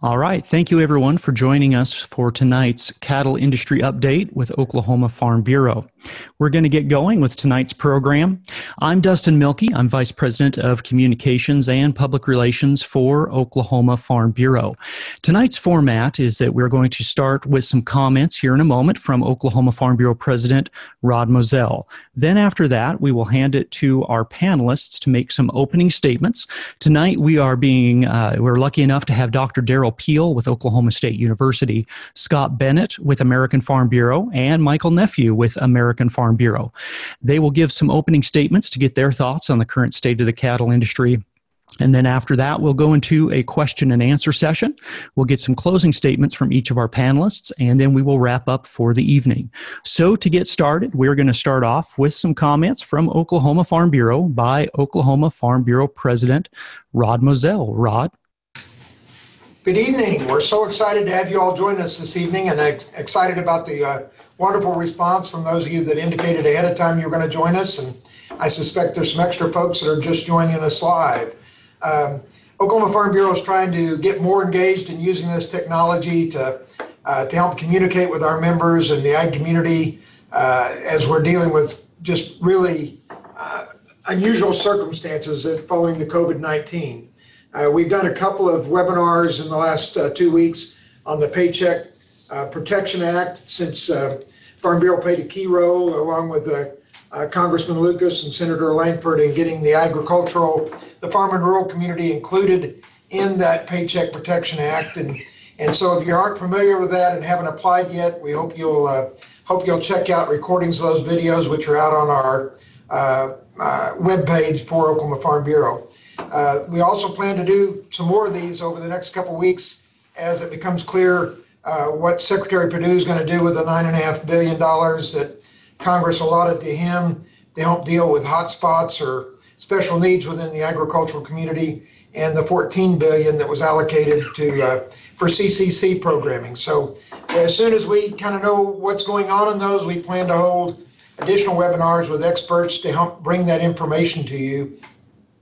All right. Thank you, everyone, for joining us for tonight's cattle industry update with Oklahoma Farm Bureau. We're going to get going with tonight's program. I'm Dustin Milkey. I'm Vice President of Communications and Public Relations for Oklahoma Farm Bureau. Tonight's format is that we're going to start with some comments here in a moment from Oklahoma Farm Bureau President Rod Moesel. Then after that, we will hand it to our panelists to make some opening statements. Tonight, we're lucky enough to have Dr. Derrell Peel with Oklahoma State University, Scott Bennett with American Farm Bureau, and Michael Nepveux with American Farm Bureau. They will give some opening statements to get their thoughts on the current state of the cattle industry. And then after that, we'll go into a question and answer session. We'll get some closing statements from each of our panelists, and then we will wrap up for the evening. So to get started, we're going to start off with some comments from Oklahoma Farm Bureau by Oklahoma Farm Bureau President Rod Moesel. Rod? Good evening. We're so excited to have you all join us this evening, and excited about the wonderful response from those of you that indicated ahead of time you're going to join us. And I suspect there's some extra folks that are just joining us live. Oklahoma Farm Bureau is trying to get more engaged in using this technology to help communicate with our members and the ag community as we're dealing with just really unusual circumstances following the COVID-19. We've done a couple of webinars in the last 2 weeks on the Paycheck Protection Act, since Farm Bureau played a key role along with Congressman Lucas and Senator Langford in getting the farm and rural community included in that Paycheck Protection Act. And so if you aren't familiar with that and haven't applied yet, we hope you'll check out recordings of those videos, which are out on our webpage for Oklahoma Farm Bureau. We also plan to do some more of these over the next couple of weeks as it becomes clear what Secretary Perdue is going to do with the $9.5 billion that Congress allotted to him to help deal with hotspots or special needs within the agricultural community, and the $14 billion that was allocated for CCC programming. So as soon as we kind of know what's going on in those, we plan to hold additional webinars with experts to help bring that information to you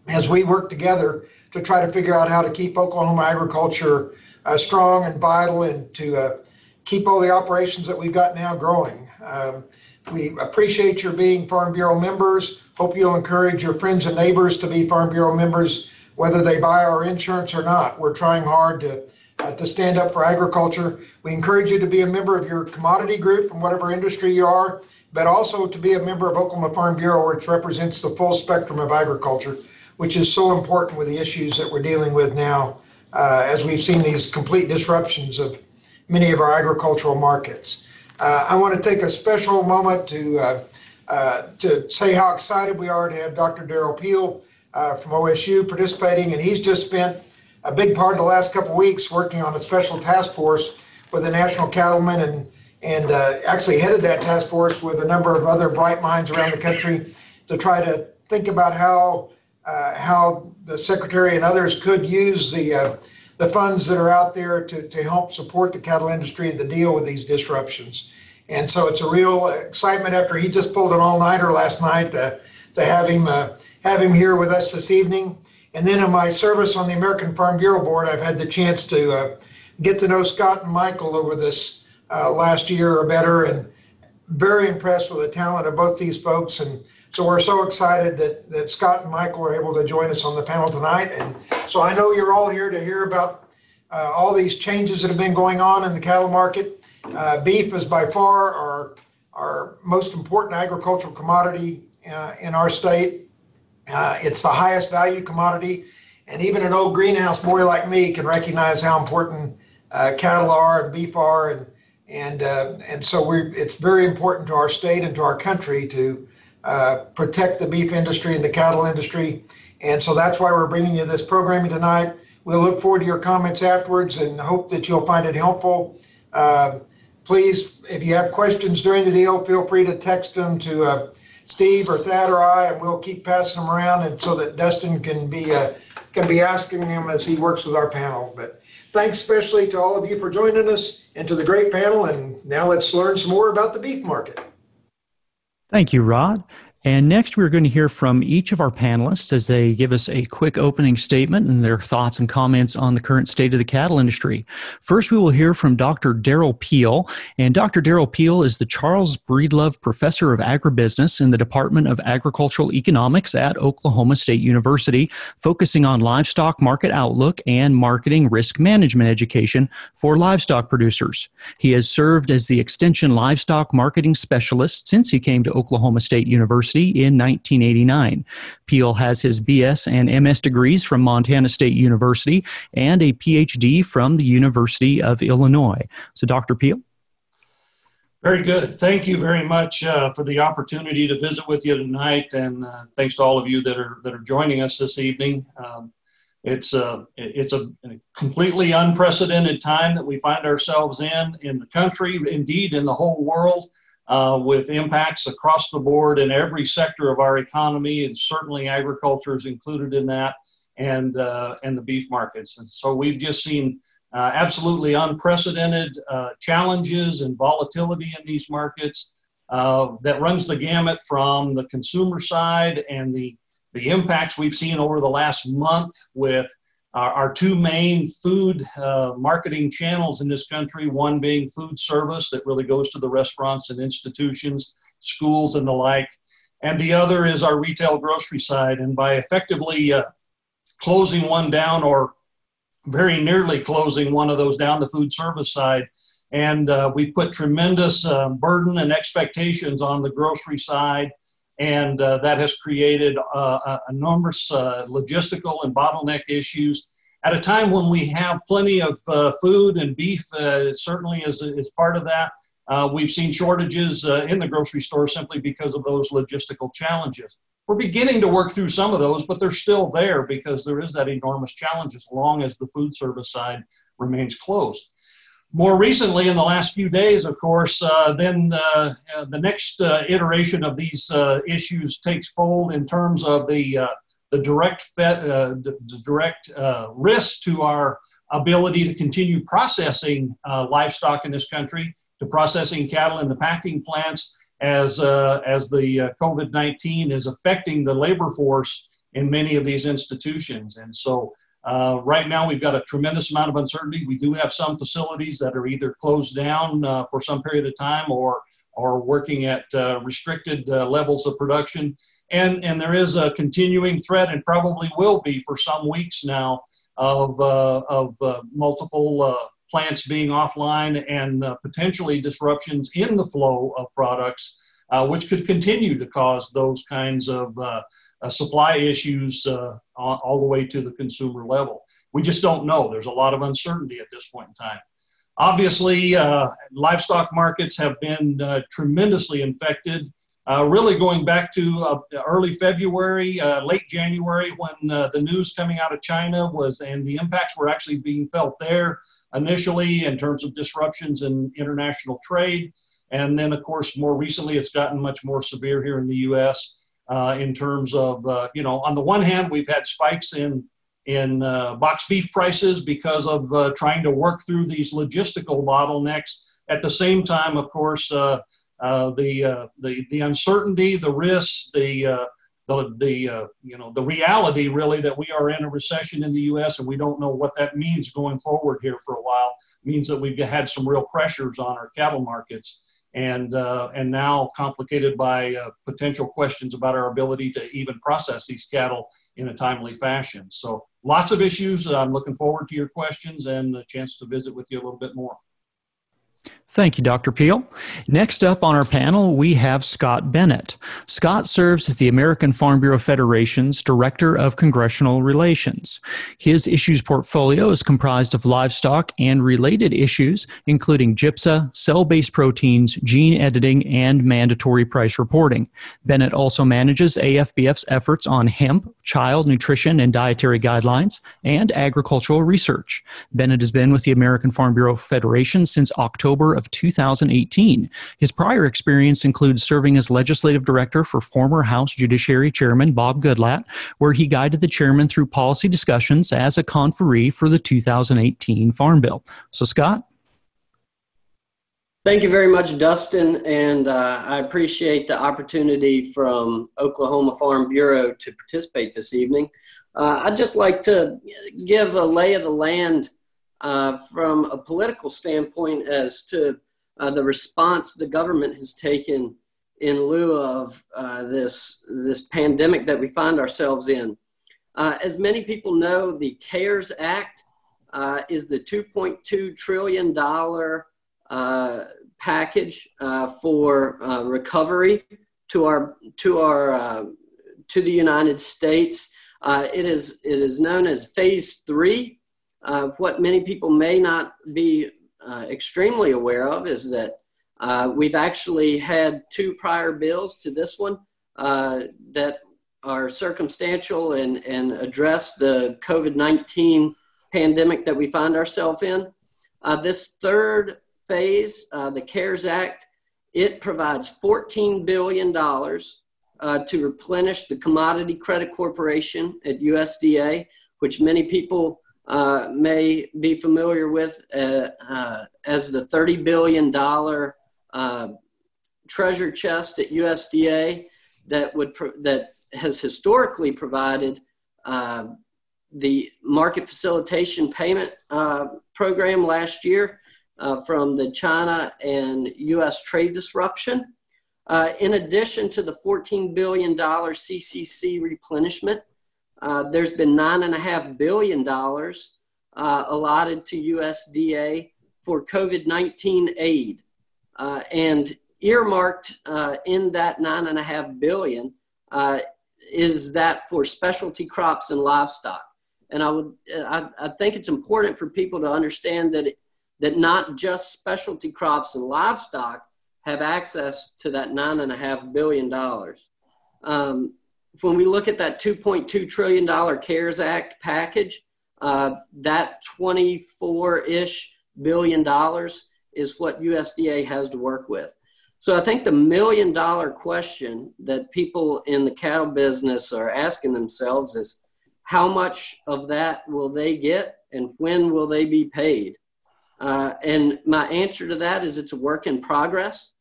as we work together to try to figure out how to keep Oklahoma agriculture strong and vital, and to keep all the operations that we've got now growing. We appreciate your being Farm Bureau members. Hope you'll encourage your friends and neighbors to be Farm Bureau members, whether they buy our insurance or not. We're trying hard to stand up for agriculture. We encourage you to be a member of your commodity group from whatever industry you are, but also to be a member of Oklahoma Farm Bureau, which represents the full spectrum of agriculture, which is so important with the issues that we're dealing with now, as we've seen these complete disruptions of many of our agricultural markets. I want to take a special moment to say how excited we are to have Dr. Derrell Peel from OSU participating, and he's just spent a big part of the last couple of weeks working on a special task force with the National Cattlemen, and actually headed that task force with a number of other bright minds around the country to try to think about how the Secretary and others could use the funds that are out there to help support the cattle industry and to deal with these disruptions. And so it's a real excitement after he just pulled an all-nighter last night to have him here with us this evening. And then in my service on the American Farm Bureau Board, I've had the chance to get to know Scott and Michael over this last year or better, and very impressed with the talent of both these folks. And so we're so excited that Scott and Michael are able to join us on the panel tonight. And so I know you're all here to hear about all these changes that have been going on in the cattle market. Beef is by far our most important agricultural commodity in our state. It's the highest value commodity, and even an old greenhouse boy like me can recognize how important cattle are and beef are, and so it's very important to our state and to our country to protect the beef industry and the cattle industry. And so that's why we're bringing you this programming tonight. We'll look forward to your comments afterwards and hope that you'll find it helpful. Please, if you have questions during the deal, feel free to text them to Steve or Thad or I, and we'll keep passing them around, and so that Dustin can be asking them as he works with our panel. But thanks especially to all of you for joining us, and to the great panel. And now let's learn some more about the beef market. Thank you, Rod. And next, we're going to hear from each of our panelists as they give us a quick opening statement and their thoughts and comments on the current state of the cattle industry. First, we will hear from Dr. Derrell Peel. And Dr. Derrell Peel is the Charles Breedlove Professor of Agribusiness in the Department of Agricultural Economics at Oklahoma State University, focusing on livestock market outlook and marketing risk management education for livestock producers. He has served as the Extension Livestock Marketing Specialist since he came to Oklahoma State University in 1989. Peel has his BS and MS degrees from Montana State University and a PhD from the University of Illinois. So, Dr. Peel? Very good. Thank you very much for the opportunity to visit with you tonight, and thanks to all of you that are joining us this evening. It's a completely unprecedented time that we find ourselves in the country, indeed in the whole world. With impacts across the board in every sector of our economy, and certainly agriculture is included in that, and the beef markets. And so we've just seen absolutely unprecedented challenges and volatility in these markets that runs the gamut from the consumer side and the impacts we've seen over the last month with our two main food marketing channels in this country, one being food service that really goes to the restaurants and institutions, schools and the like, and the other is our retail grocery side. And by effectively closing one down, or very nearly closing one of those down, the food service side, and we put tremendous burden and expectations on the grocery side. And that has created enormous logistical and bottleneck issues at a time when we have plenty of food, and beef certainly is part of that. We've seen shortages in the grocery store simply because of those logistical challenges. We're beginning to work through some of those, but they're still there because there is that enormous challenge as long as the food service side remains closed. More recently, in the last few days, of course, then the next iteration of these issues takes fold in terms of the direct risk to our ability to continue processing livestock in this country, to processing cattle in the packing plants as the COVID-19 is affecting the labor force in many of these institutions. And so right now, we've got a tremendous amount of uncertainty. We do have some facilities that are either closed down for some period of time or working at restricted levels of production. And there is a continuing threat, and probably will be for some weeks now, of multiple plants being offline and potentially disruptions in the flow of products, which could continue to cause those kinds of supply issues all the way to the consumer level. We just don't know. There's a lot of uncertainty at this point in time. Obviously, livestock markets have been tremendously infected, really going back to early February, late January, when the news coming out of China and the impacts were actually being felt there initially in terms of disruptions in international trade. And then, of course, more recently, it's gotten much more severe here in the U.S. In terms of, on the one hand, we've had spikes in box beef prices because of trying to work through these logistical bottlenecks. At the same time, of course, the uncertainty, the risks, the reality really that we are in a recession in the U.S. and we don't know what that means going forward here for a while, means that we've had some real pressures on our cattle markets. And now complicated by potential questions about our ability to even process these cattle in a timely fashion. So lots of issues. I'm looking forward to your questions and a chance to visit with you a little bit more. Thank you, Dr. Peel. Next up on our panel, we have Scott Bennett. Scott serves as the American Farm Bureau Federation's Director of Congressional Relations. His issues portfolio is comprised of livestock and related issues, including GIPSA, cell-based proteins, gene editing, and mandatory price reporting. Bennett also manages AFBF's efforts on hemp, child nutrition and dietary guidelines, and agricultural research. Bennett has been with the American Farm Bureau Federation since October of 2018. His prior experience includes serving as legislative director for former House Judiciary Chairman Bob Goodlatte, where he guided the chairman through policy discussions as a conferee for the 2018 Farm Bill. So, Scott? Thank you very much, Dustin, and I appreciate the opportunity from Oklahoma Farm Bureau to participate this evening. I'd just like to give a lay of the land from a political standpoint as to the response the government has taken in lieu of this pandemic that we find ourselves in. As many people know, the CARES Act is the $2.2 trillion package for recovery to the United States. It is known as Phase 3. What many people may not be extremely aware of is that we've actually had two prior bills to this one that are circumstantial and address the COVID-19 pandemic that we find ourselves in. This third phase, the CARES Act, it provides $14 billion to replenish the Commodity Credit Corporation at USDA, which many people may be familiar with as the $30 billion treasure chest at USDA that has historically provided the market facilitation payment program last year from the China and U.S. trade disruption. In addition to the $14 billion CCC replenishment, there's been $9.5 billion allotted to USDA for COVID-19 aid. And earmarked in that $9.5 billion is that for specialty crops and livestock. And I think it's important for people to understand that not just specialty crops and livestock have access to that $9.5 billion. When we look at that $2.2 trillion CARES Act package, that $24-ish billion is what USDA has to work with. So I think the $1 million question that people in the cattle business are asking themselves is, how much of that will they get and when will they be paid? And my answer to that is it's a work in progress.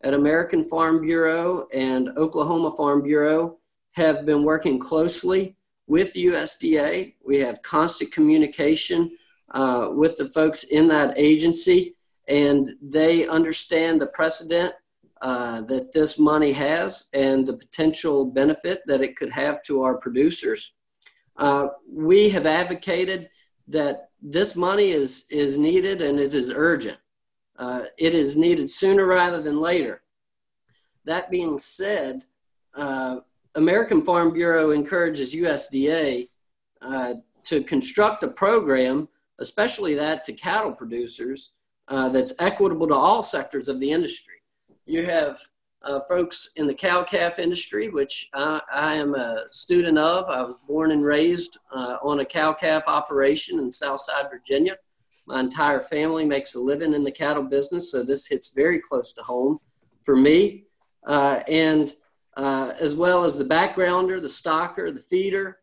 At American Farm Bureau and Oklahoma Farm Bureau have been working closely with USDA. We have constant communication with the folks in that agency, and they understand the precedent that this money has and the potential benefit that it could have to our producers. We have advocated that this money is needed and it is urgent. It is needed sooner rather than later. That being said, American Farm Bureau encourages USDA to construct a program, especially that to cattle producers, that's equitable to all sectors of the industry. You have folks in the cow-calf industry, which I am a student of. I was born and raised on a cow-calf operation in Southside, Virginia. My entire family makes a living in the cattle business, so this hits very close to home for me. And as well as the backgrounder, the stocker, the feeder,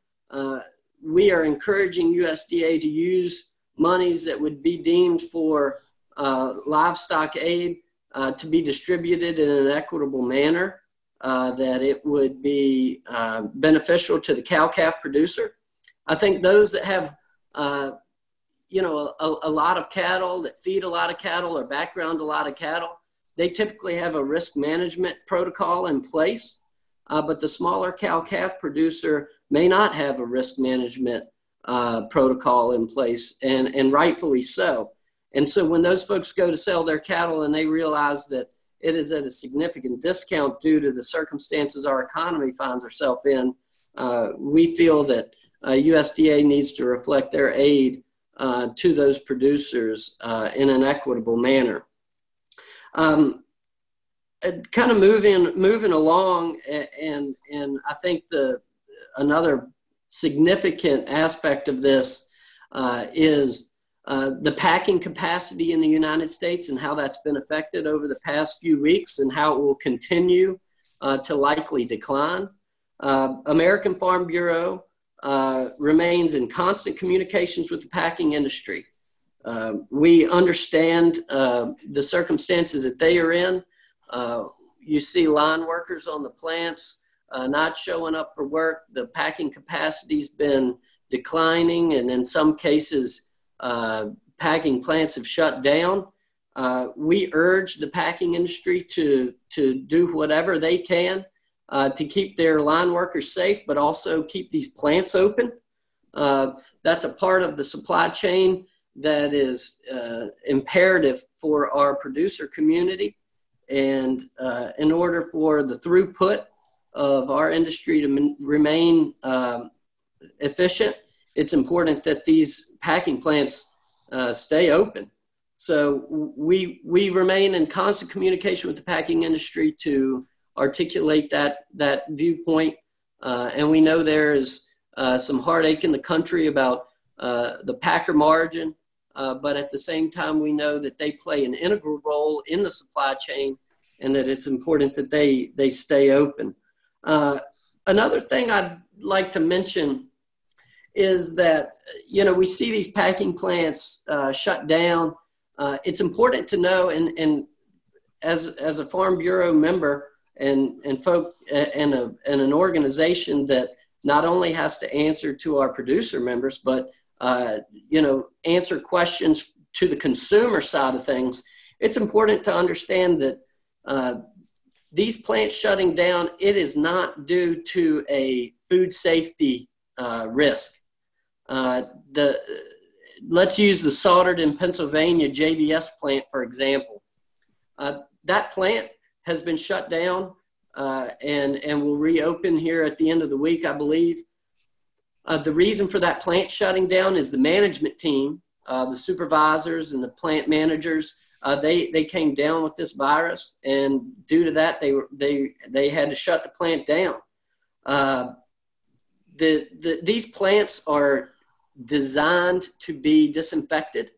we are encouraging USDA to use monies that would be deemed for livestock aid to be distributed in an equitable manner, that it would be beneficial to the cow-calf producer. I think those that have a lot of cattle, that feed a lot of cattle or background a lot of cattle, they typically have a risk management protocol in place, but the smaller cow-calf producer may not have a risk management protocol in place, and rightfully so. And so when those folks go to sell their cattle and they realize that it is at a significant discount due to the circumstances our economy finds itself in, we feel that USDA needs to reflect their aid to those producers in an equitable manner. Kind of moving along, and I think another significant aspect of this is the packing capacity in the United States and how that's been affected over the past few weeks and how it will continue to likely decline. American Farm Bureau remains in constant communications with the packing industry. We understand the circumstances that they are in. You see line workers on the plants not showing up for work. The packing capacity's been declining, and in some cases, packing plants have shut down. We urge the packing industry to do whatever they can to keep their line workers safe, but also keep these plants open. That's a part of the supply chain that is imperative for our producer community. And in order for the throughput of our industry to remain efficient, it's important that these packing plants stay open. So we remain in constant communication with the packing industry to articulate that viewpoint. And we know there is some heartache in the country about the packer margin, but at the same time, we know that they play an integral role in the supply chain and that it's important that they stay open. Another thing I'd like to mention is that, we see these packing plants shut down. It's important to know, and as a Farm Bureau member and an organization that not only has to answer to our producer members, but answer questions to the consumer side of things, it's important to understand that these plants shutting down, it is not due to a food safety risk. Let's use the Solderton, Pennsylvania JBS plant, for example. That plant has been shut down and will reopen here at the end of the week, I believe. The reason for that plant shutting down is the management team, the supervisors and the plant managers, they came down with this virus, and due to that, they had to shut the plant down. These plants are designed to be disinfected.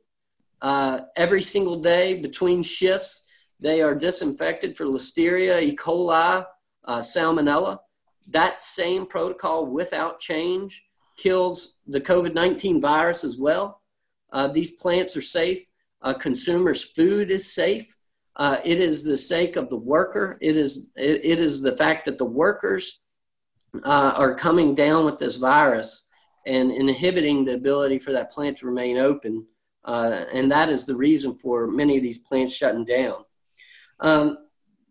Every single day between shifts, they are disinfected for Listeria, E. coli, Salmonella. That same protocol without change kills the COVID-19 virus as well. These plants are safe. Consumers' food is safe. It is the sake of the worker. It is the fact that the workers are coming down with this virus and inhibiting the ability for that plant to remain open. And that is the reason for many of these plants shutting down.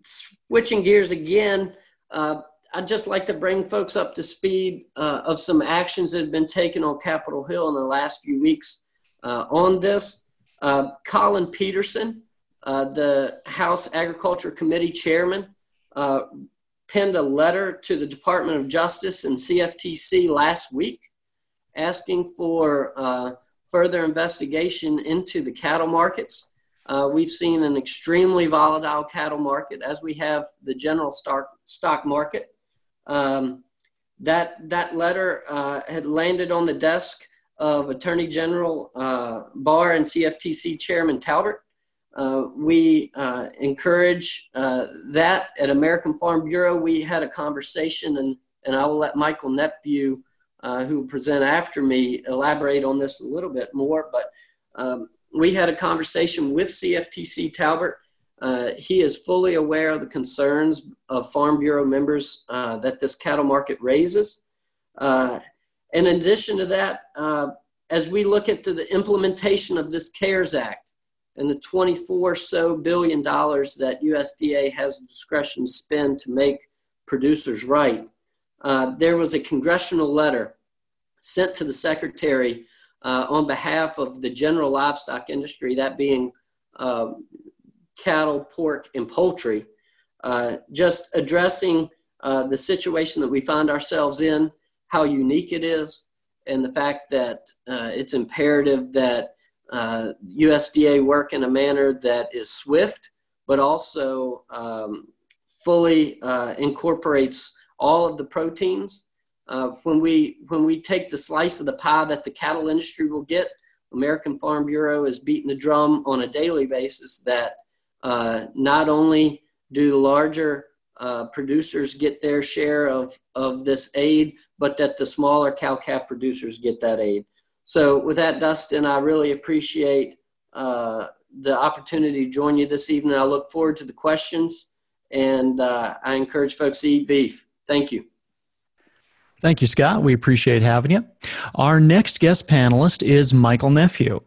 Switching gears again, I'd just like to bring folks up to speed of some actions that have been taken on Capitol Hill in the last few weeks on this. Colin Peterson, the House Agriculture Committee chairman, penned a letter to the Department of Justice and CFTC last week asking for further investigation into the cattle markets. We've seen an extremely volatile cattle market, as we have the general stock market. That letter had landed on the desk of Attorney General Barr and CFTC Chairman Talbert. We encourage that at American Farm Bureau. We had a conversation, and I will let Michael Nepveux, who will present after me, elaborate on this a little bit more. But we had a conversation with CFTC Talbert. He is fully aware of the concerns of Farm Bureau members that this cattle market raises. In addition to that, as we look at the implementation of this CARES Act and the $24 billion that USDA has discretion to spend to make producers right, there was a congressional letter sent to the Secretary on behalf of the general livestock industry, that being cattle, pork, and poultry, just addressing the situation that we find ourselves in, how unique it is, and the fact that it's imperative that USDA work in a manner that is swift, but also fully incorporates all of the proteins. When we take the slice of the pie that the cattle industry will get, American Farm Bureau is beating the drum on a daily basis that not only do larger producers get their share of this aid, but that the smaller cow-calf producers get that aid. So with that, Dustin, I really appreciate the opportunity to join you this evening. I look forward to the questions, and I encourage folks to eat beef. Thank you. Thank you, Scott. We appreciate having you. Our next guest panelist is Michael Nepveux.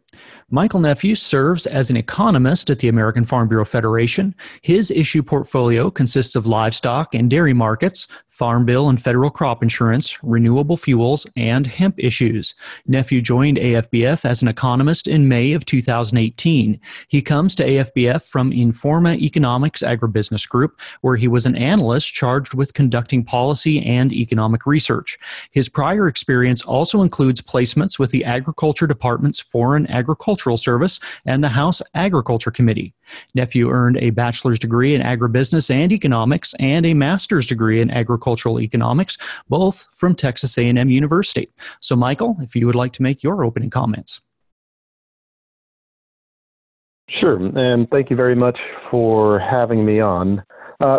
Michael Nepveux serves as an economist at the American Farm Bureau Federation. His issue portfolio consists of livestock and dairy markets, farm bill and federal crop insurance, renewable fuels, and hemp issues. Nepveux joined AFBF as an economist in May of 2018. He comes to AFBF from Informa Economics Agribusiness Group, where he was an analyst charged with conducting policy and economic research. His prior experience also includes placements with the Agriculture Department's Foreign Agricultural Service and the House Agriculture Committee. Nepveux earned a bachelor's degree in agribusiness and economics and a master's degree in agricultural economics, both from Texas A&M University. So, Michael, if you would like to make your opening comments. Sure, and thank you very much for having me on.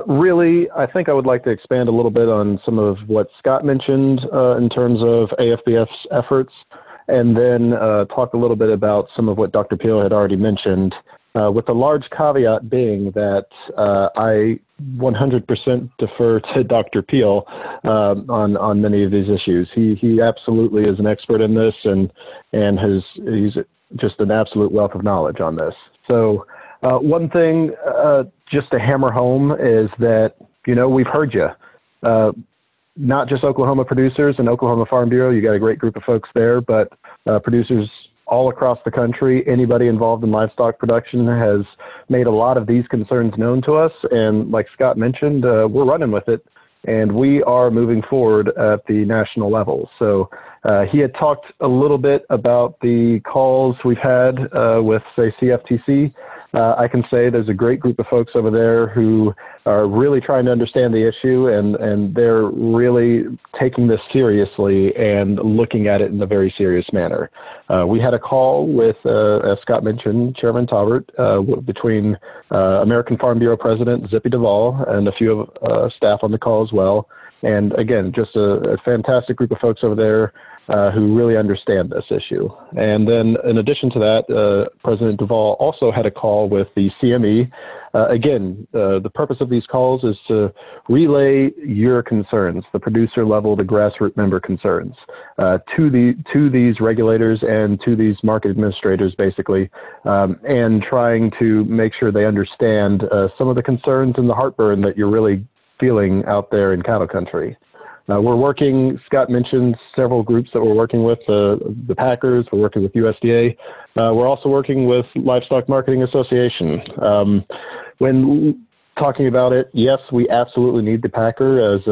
Really, I think I would like to expand a little bit on some of what Scott mentioned in terms of AFBF's efforts, and then talk a little bit about some of what Dr. Peel had already mentioned, with the large caveat being that I 100% defer to Dr. Peel on many of these issues. He absolutely is an expert in this, and he's just an absolute wealth of knowledge on this. So one thing just to hammer home is that, we've heard you. Not just Oklahoma producers and Oklahoma Farm Bureau, you got a great group of folks there, but producers all across the country, anybody involved in livestock production has made a lot of these concerns known to us. And like Scott mentioned, we're running with it, and we are moving forward at the national level. So he had talked a little bit about the calls we've had with, say, CFTC. I can say there's a great group of folks over there who are really trying to understand the issue, and they're really taking this seriously and looking at it in a very serious manner. We had a call with, as Scott mentioned, Chairman Taubert, between American Farm Bureau President Zippy Duvall and a few of staff on the call as well. And again, just a fantastic group of folks over there who really understand this issue. And then in addition to that, President Duvall also had a call with the CME. Again, the purpose of these calls is to relay your concerns, the producer level, the grassroots member concerns, to these regulators and to these market administrators, basically, and trying to make sure they understand some of the concerns and the heartburn that you're really feeling out there in cattle country. We're working, Scott mentioned several groups that we're working with, the packers, we're working with USDA. We're also working with Livestock Marketing Association. When talking about it, yes, we absolutely need the packer as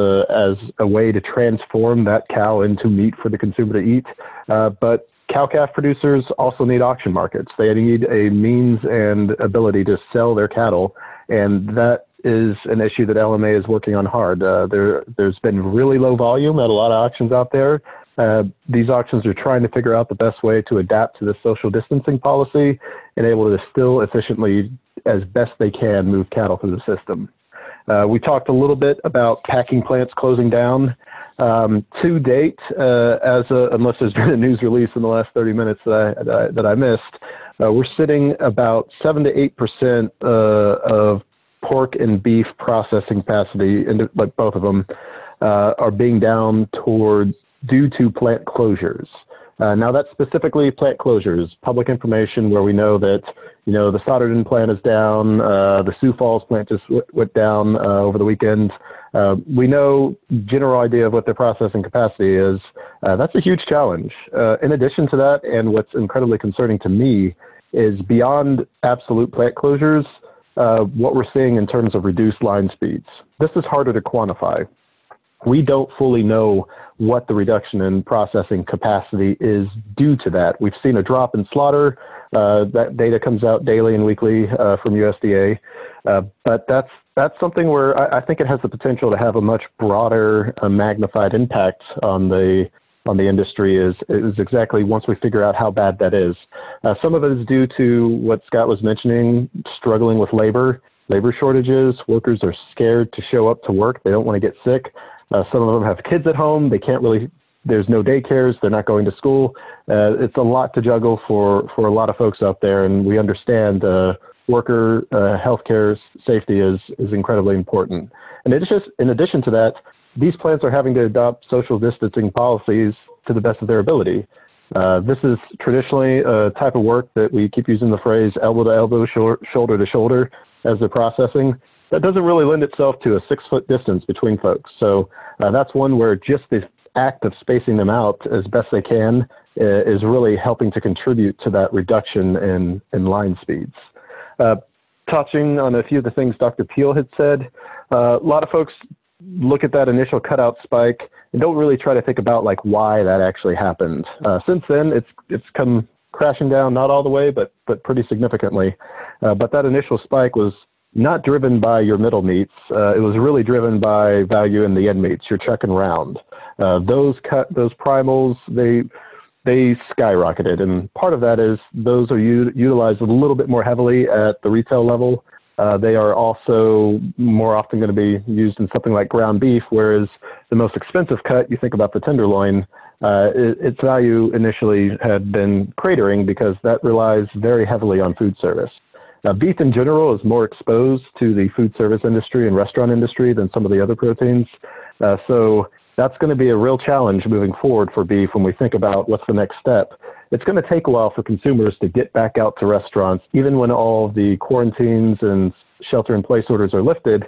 a way to transform that cow into meat for the consumer to eat. But cow-calf producers also need auction markets. They need a means and ability to sell their cattle, and that is an issue that LMA is working on hard. There's been really low volume at a lot of auctions out there. These auctions are trying to figure out the best way to adapt to the social distancing policy and able to still efficiently, as best they can, move cattle through the system. We talked a little bit about packing plants closing down. To date, unless there's been a news release in the last 30 minutes that I missed, we're sitting about 7 to 8% of pork and beef processing capacity, and like both of them, are being down due to plant closures. Now that's specifically plant closures, public information where we know that, the Souderton plant is down, the Sioux Falls plant just went down over the weekend. We know general idea of what their processing capacity is. That's a huge challenge. In addition to that, and what's incredibly concerning to me is beyond absolute plant closures, what we're seeing in terms of reduced line speeds. This is harder to quantify. We don't fully know what the reduction in processing capacity is due to that. We've seen a drop in slaughter. That data comes out daily and weekly from USDA. But that's something where I think it has the potential to have a much broader, magnified impact on the industry is exactly once we figure out how bad that is. Some of it is due to what Scott was mentioning, struggling with labor shortages. Workers are scared to show up to work. They don't want to get sick. Some of them have kids at home. They can't really there's no daycares, they're not going to school. It's a lot to juggle for a lot of folks out there, and we understand worker healthcare safety is incredibly important. And it's just, in addition to that, these plants are having to adopt social distancing policies to the best of their ability. This is traditionally a type of work that we keep using the phrase elbow to elbow, shoulder to shoulder as they're processing. That doesn't really lend itself to a 6-foot distance between folks. So that's one where just the act of spacing them out as best they can is really helping to contribute to that reduction in line speeds. Touching on a few of the things Dr. Peel had said, a lot of folks look at that initial cutout spike and don't really try to think about like why that actually happened. Since then, it's come crashing down, not all the way, but pretty significantly. But that initial spike was not driven by your middle meats. It was really driven by value in the end meats, your check and round. Those primals, they skyrocketed, and part of that is those are utilized a little bit more heavily at the retail level. They are also more often going to be used in something like ground beef, whereas the most expensive cut, you think about the tenderloin, its value initially had been cratering because that relies very heavily on food service. Beef in general is more exposed to the food service industry and restaurant industry than some of the other proteins. So that's going to be a real challenge moving forward for beef when we think about what's the next step. It's going to take a while for consumers to get back out to restaurants, even when all the quarantines and shelter-in-place orders are lifted.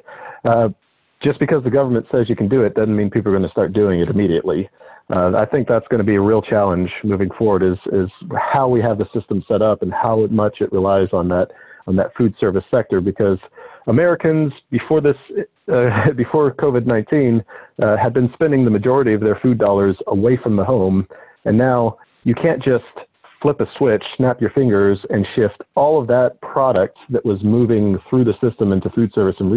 Just because the government says you can do it doesn't mean people are going to start doing it immediately. I think that's going to be a real challenge moving forward is how we have the system set up and how much it relies on that food service sector, because Americans before COVID-19 had been spending the majority of their food dollars away from the home, and now you can't just flip a switch, snap your fingers, and shift all of that product that was moving through the system into food service and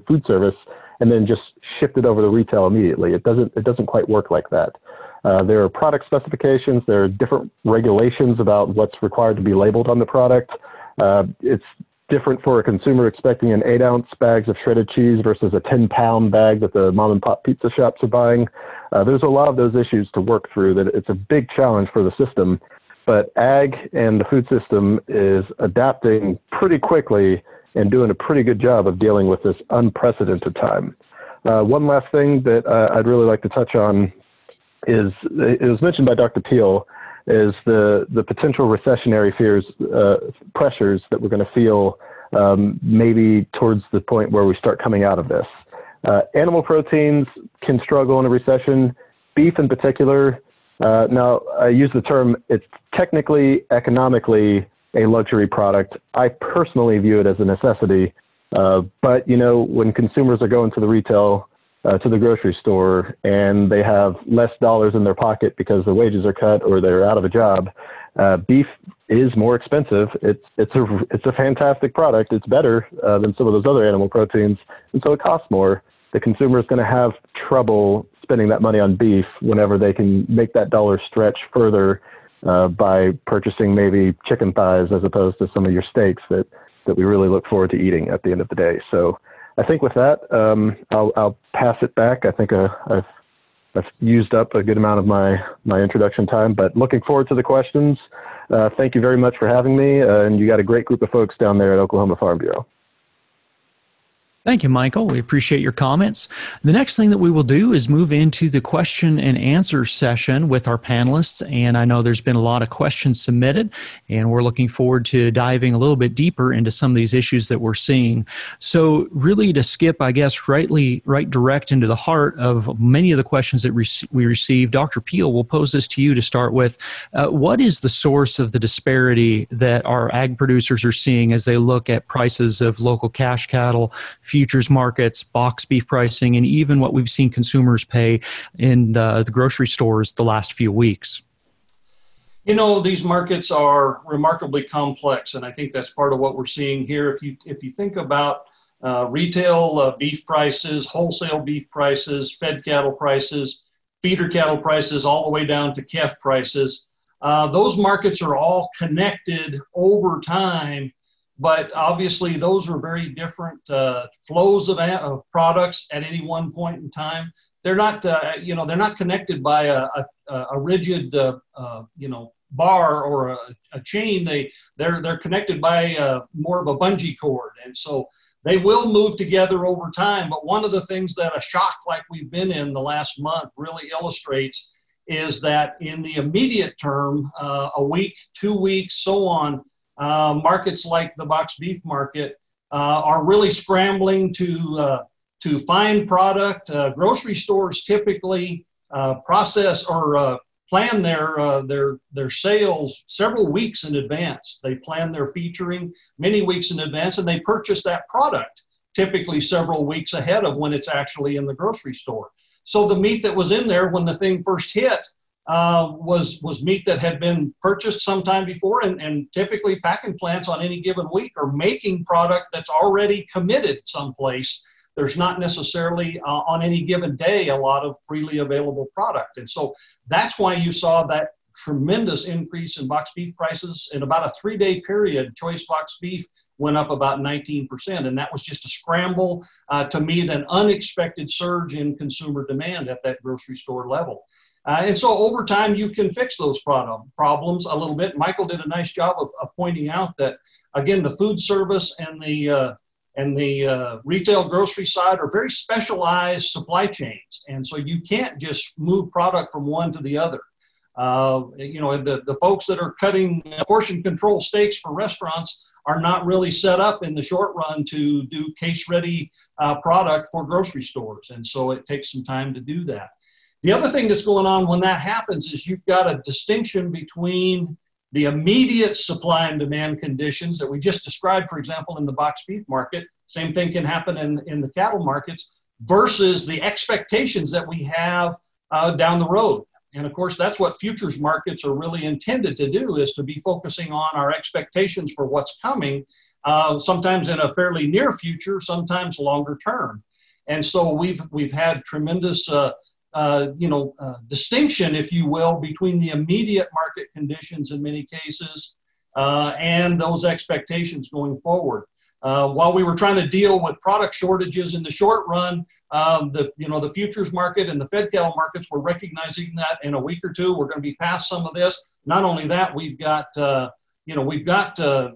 food service, and then just shift it over to retail immediately. It doesn't quite work like that. There are product specifications. There are different regulations about what's required to be labeled on the product. It's different for a consumer expecting an 8-ounce bags of shredded cheese versus a 10-pound bag that the mom and pop pizza shops are buying. There's a lot of those issues to work through. That it's a big challenge for the system, but ag and the food system is adapting pretty quickly and doing a pretty good job of dealing with this unprecedented time. One last thing that I'd really like to touch on is, it was mentioned by Dr. Peel, is the potential recessionary pressures that we're going to feel maybe towards the point where we start coming out of this. Animal proteins can struggle in a recession, beef in particular. Now, I use the term, it's technically, economically a luxury product. I personally view it as a necessity. But, when consumers are going to the retail, to the grocery store, and they have less dollars in their pocket because the wages are cut or they're out of a job, beef is more expensive. It's a fantastic product. It's better than some of those other animal proteins, and so it costs more. The consumer is going to have trouble spending that money on beef whenever they can make that dollar stretch further by purchasing maybe chicken thighs as opposed to some of your steaks that we really look forward to eating at the end of the day. So I think with that, I'll pass it back. I think I've used up a good amount of my introduction time, but looking forward to the questions. Thank you very much for having me, and you got a great group of folks down there at Oklahoma Farm Bureau. Thank you, Michael. We appreciate your comments. The next thing that we will do is move into the question and answer session with our panelists. And I know there's been a lot of questions submitted, and we're looking forward to diving a little bit deeper into some of these issues that we're seeing. So really to skip, I guess, right direct into the heart of many of the questions that we received, Dr. Peel, will pose this to you to start with. What is the source of the disparity that our ag producers are seeing as they look at prices of local cash cattle, futures markets, box beef pricing, and even what we've seen consumers pay in the grocery stores the last few weeks? These markets are remarkably complex, and I think that's part of what we're seeing here. If you think about retail beef prices, wholesale beef prices, fed cattle prices, feeder cattle prices, all the way down to calf prices, those markets are all connected over time. But obviously, those are very different flows of products at any one point in time. they're not, they're not connected by a rigid, bar or a chain. They're connected by more of a bungee cord, and so they will move together over time. But one of the things that a shock like we've been in the last month really illustrates is that in the immediate term, a week, 2 weeks, so on, markets like the boxed beef market are really scrambling to find product. Grocery stores typically process or plan their sales several weeks in advance. They plan their featuring many weeks in advance, and they purchase that product typically several weeks ahead of when it's actually in the grocery store. So the meat that was in there when the thing first hit was meat that had been purchased sometime before, and typically packing plants on any given week are making product that's already committed someplace. There's not necessarily on any given day a lot of freely available product. And so that's why you saw that tremendous increase in boxed beef prices. In about a 3-day period, choice boxed beef went up about 19%. And that was just a scramble to meet an unexpected surge in consumer demand at that grocery store level. And so over time, you can fix those problems a little bit. Michael did a nice job of pointing out that, again, the food service and the retail grocery side are very specialized supply chains. And so you can't just move product from one to the other. The folks that are cutting portion control steaks for restaurants are not really set up in the short run to do case-ready product for grocery stores. And so it takes some time to do that. The other thing that's going on when that happens is you've got a distinction between the immediate supply and demand conditions that we just described, for example, in the boxed beef market. Same thing can happen in the cattle markets versus the expectations that we have down the road. And of course, that's what futures markets are really intended to do, is to be focusing on our expectations for what's coming, sometimes in a fairly near future, sometimes longer term. And so we've had tremendous distinction, if you will, between the immediate market conditions in many cases and those expectations going forward. While we were trying to deal with product shortages in the short run, the futures market and the fed cattle markets were recognizing that in a week or two we're going to be past some of this. Not only that, we've got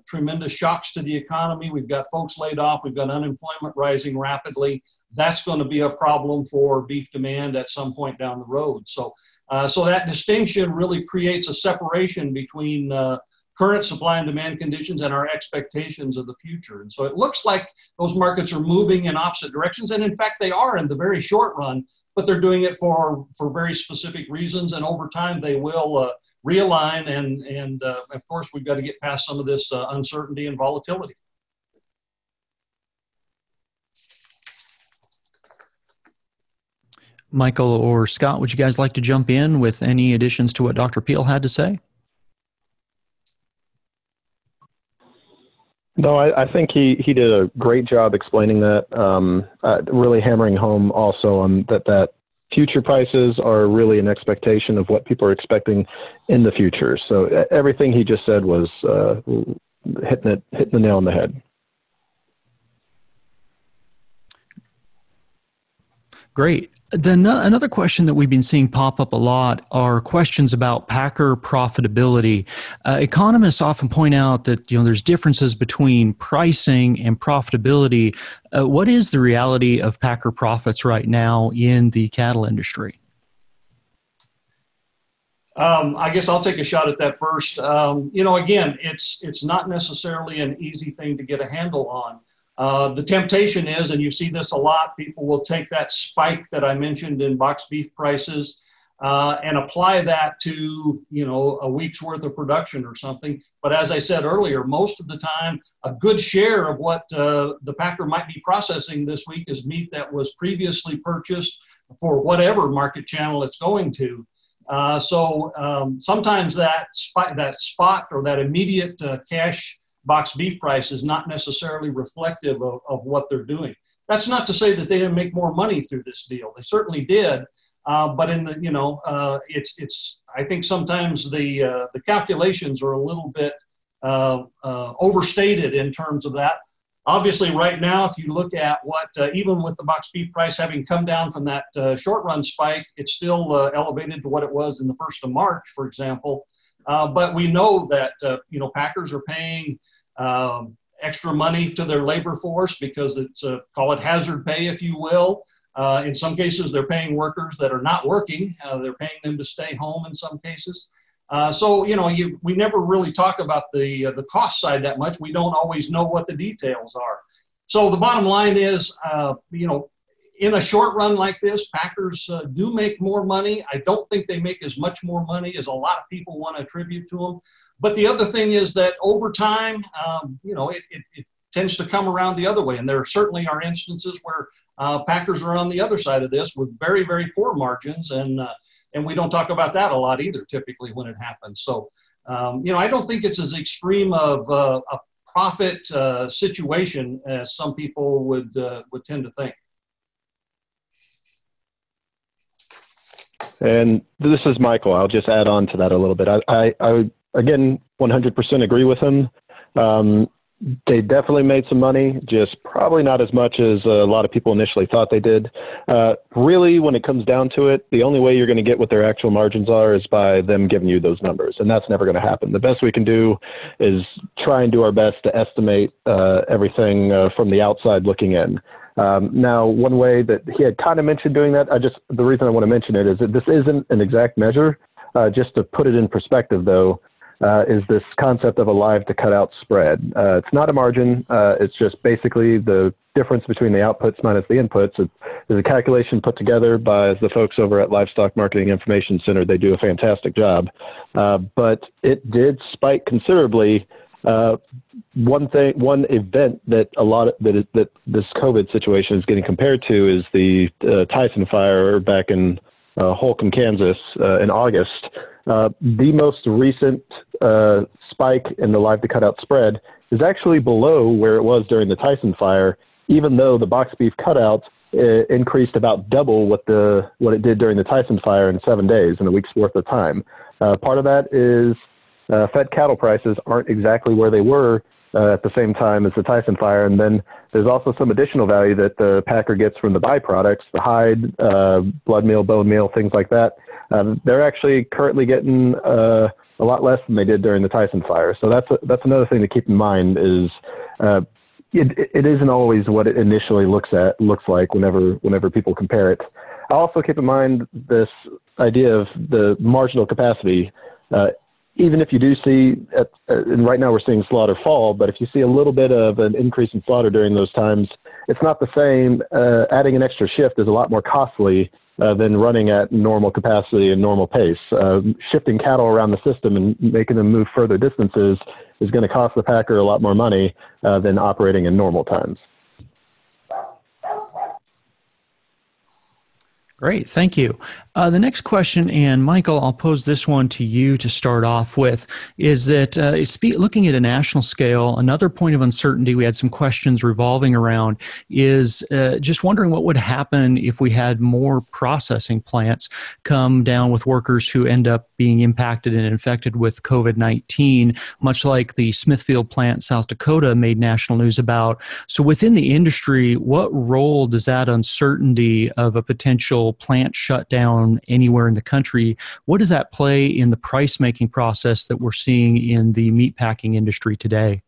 tremendous shocks to the economy. We've got folks laid off. We've got unemployment rising rapidly. That's going to be a problem for beef demand at some point down the road. So that distinction really creates a separation between current supply and demand conditions and our expectations of the future. And so it looks like those markets are moving in opposite directions. And in fact, they are in the very short run, but they're doing it for very specific reasons. And over time, they will realign. And of course, we've got to get past some of this uncertainty and volatility. Michael or Scott, would you guys like to jump in with any additions to what Dr. Peel had to say? No, I think he did a great job explaining that, really hammering home also on that future prices are really an expectation of what people are expecting in the future. So everything he just said was hitting the nail on the head. Great. Then another question that we've been seeing pop up a lot are questions about packer profitability. Economists often point out that there's differences between pricing and profitability. What is the reality of packer profits right now in the cattle industry? I guess I'll take a shot at that first. Again, it's not necessarily an easy thing to get a handle on. The temptation is, and you see this a lot, people will take that spike that I mentioned in boxed beef prices and apply that to, a week's worth of production or something. But as I said earlier, most of the time, a good share of what the packer might be processing this week is meat that was previously purchased for whatever market channel it's going to. Sometimes that spot or that immediate cash boxed beef price is not necessarily reflective of what they're doing. That's not to say that they didn't make more money through this deal. They certainly did, but in the I think sometimes the calculations are a little bit overstated in terms of that. Obviously, right now, if you look at what, even with the box beef price having come down from that short run spike, it's still elevated to what it was in the 1st of March, for example. But we know that, packers are paying extra money to their labor force because it's, call it hazard pay, if you will. In some cases, they're paying workers that are not working. They're paying them to stay home in some cases. We never really talk about the cost side that much. We don't always know what the details are. So the bottom line is, in a short run like this, packers do make more money. I don't think they make as much more money as a lot of people want to attribute to them. But the other thing is that over time, it tends to come around the other way. And there certainly are instances where packers are on the other side of this with very, very poor margins. And we don't talk about that a lot either, typically, when it happens. So, I don't think it's as extreme of a profit situation as some people would tend to think. And this is Michael. I'll just add on to that a little bit. I again, 100% agree with him. They definitely made some money, just probably not as much as a lot of people initially thought they did. Really, when it comes down to it, the only way you're going to get what their actual margins are is by them giving you those numbers, and that's never going to happen. The best we can do is try and do our best to estimate everything from the outside looking in. Now, one way that he had kind of mentioned doing that, the reason I want to mention it is that this isn't an exact measure. Just to put it in perspective, though, is this concept of a live to cutout spread. It's not a margin. It's just basically the difference between the outputs minus the inputs. There's a calculation put together by the folks over at Livestock Marketing Information Center. They do a fantastic job. But it did spike considerably. One event that this COVID situation is getting compared to is the Tyson fire back in Holcomb, Kansas, in August. The most recent spike in the live to cutout spread is actually below where it was during the Tyson fire, even though the box beef cutout increased about double what it did during the Tyson fire in 7 days, in a week's worth of time. Part of that is fed cattle prices aren't exactly where they were at the same time as the Tyson fire. And then there's also some additional value that the packer gets from the byproducts, the hide, blood meal, bone meal, things like that. They're actually currently getting a lot less than they did during the Tyson fire. So that's another thing to keep in mind is it isn't always what it initially looks like whenever people compare it. I also keep in mind this idea of the marginal capacity. Even if you do see, and right now we're seeing slaughter fall, but if you see a little bit of an increase in slaughter during those times, it's not the same. Adding an extra shift is a lot more costly than running at normal capacity and normal pace. Shifting cattle around the system and making them move further distances is going to cost the packer a lot more money than operating in normal times. Great, thank you. The next question, and Michael, I'll pose this one to you to start off with, is that looking at a national scale, another point of uncertainty we had some questions revolving around is just wondering what would happen if we had more processing plants come down with workers who end up being impacted and infected with COVID-19, much like the Smithfield plant, South Dakota, made national news about. So within the industry, what role does that uncertainty of a potential plant shutdown anywhere in the country, what does that play in the price making process that we're seeing in the meatpacking industry today?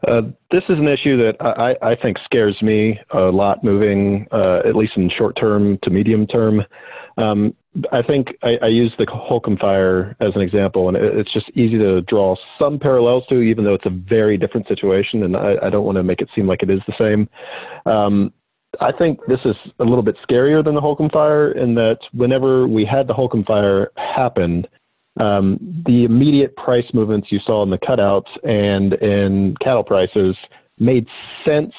This is an issue that I think scares me a lot moving, at least in short term to medium term. I think I use the Holcomb fire as an example, and it's just easy to draw some parallels to, even though it's a very different situation, and I don't want to make it seem like it is the same. I think this is a little bit scarier than the Holcomb fire in that whenever we had the Holcomb fire happen, the immediate price movements you saw in the cutouts and in cattle prices made sense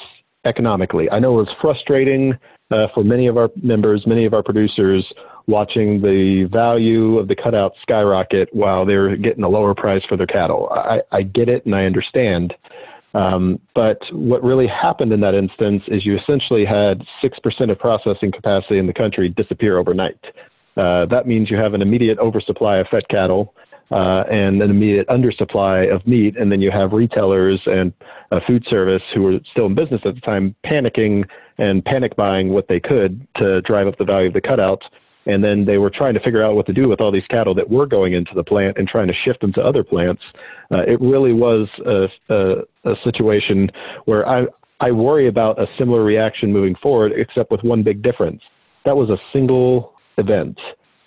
economically. I know it was frustrating for many of our members, many of our producers, watching the value of the cutout skyrocket while they're getting a lower price for their cattle. I get it and I understand. But what really happened in that instance is you essentially had 6% of processing capacity in the country disappear overnight. That means you have an immediate oversupply of fed cattle. and an immediate undersupply of meat. And then you have retailers and food service who were still in business at the time panicking and panic buying what they could to drive up the value of the cutouts. And then they were trying to figure out what to do with all these cattle that were going into the plant and trying to shift them to other plants. It really was a situation where I worry about a similar reaction moving forward, except with one big difference. That was a single event.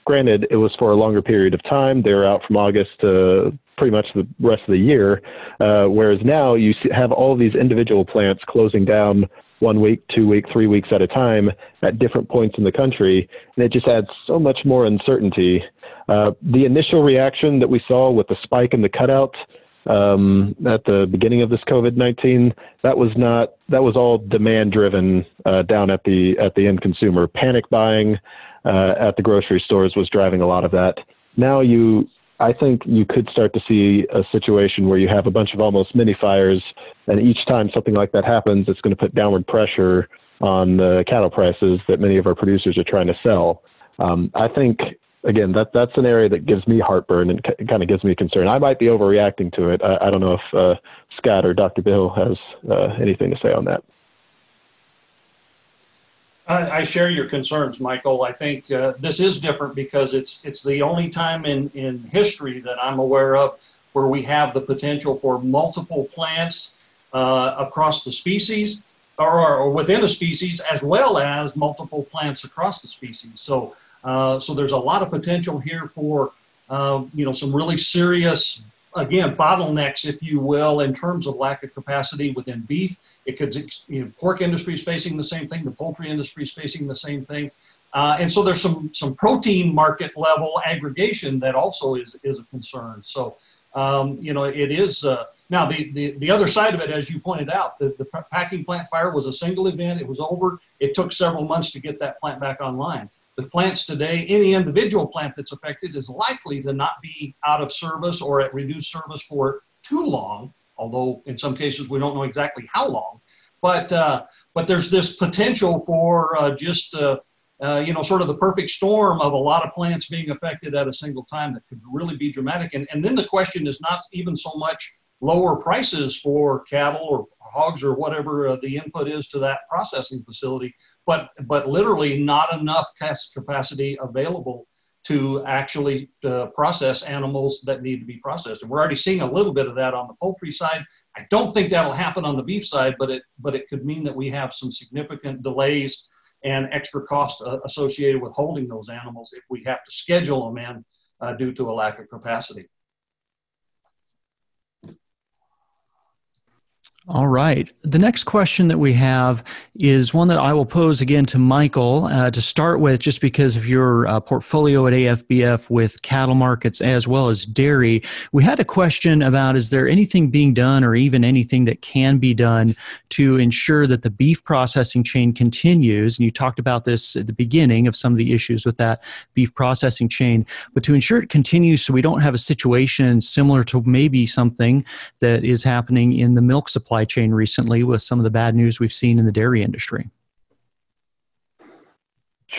Granted, it was for a longer period of time. They were out from August to pretty much the rest of the year, whereas now you have all these individual plants closing down 1 week, 2 weeks, 3 weeks at a time at different points in the country, and it just adds so much more uncertainty. The initial reaction that we saw with the spike in the cutout at the beginning of this COVID-19, that was all demand driven down at the end consumer. Panic buying at the grocery stores was driving a lot of that. Now I think you could start to see a situation where you have a bunch of almost mini fires, and each time something like that happens, it's going to put downward pressure on the cattle prices that many of our producers are trying to sell. I think, again, that's an area that gives me heartburn and kind of gives me concern. I might be overreacting to it. I don't know if Scott or Dr. Bill has anything to say on that. I share your concerns, Michael. I think this is different because it's the only time in history that I'm aware of where we have the potential for multiple plants across the species or within a species, as well as multiple plants across the species. So there's a lot of potential here for some really serious, again, bottlenecks, if you will, in terms of lack of capacity within beef. It could, pork industry is facing the same thing. The poultry industry is facing the same thing. And so there's some protein market level aggregation that also is a concern. So, it is, now the other side of it, as you pointed out, the packing plant fire was a single event. It was over. It took several months to get that plant back online. The plants today, any individual plant that's affected is likely to not be out of service or at reduced service for too long, although in some cases we don't know exactly how long. But there's this potential for sort of the perfect storm of a lot of plants being affected at a single time that could really be dramatic. And then the question is not even so much lower prices for cattle or hogs or whatever the input is to that processing facility, but literally not enough capacity available to actually process animals that need to be processed. And we're already seeing a little bit of that on the poultry side. I don't think that'll happen on the beef side, but it could mean that we have some significant delays and extra cost associated with holding those animals if we have to schedule them in due to a lack of capacity. All right. The next question that we have is one that I will pose again to Michael to start with, just because of your portfolio at AFBF with cattle markets as well as dairy. We had a question about, is there anything being done or even anything that can be done to ensure that the beef processing chain continues? And you talked about this at the beginning of some of the issues with that beef processing chain, but to ensure it continues so we don't have a situation similar to maybe something that is happening in the milk supply chain recently with some of the bad news we've seen in the dairy industry.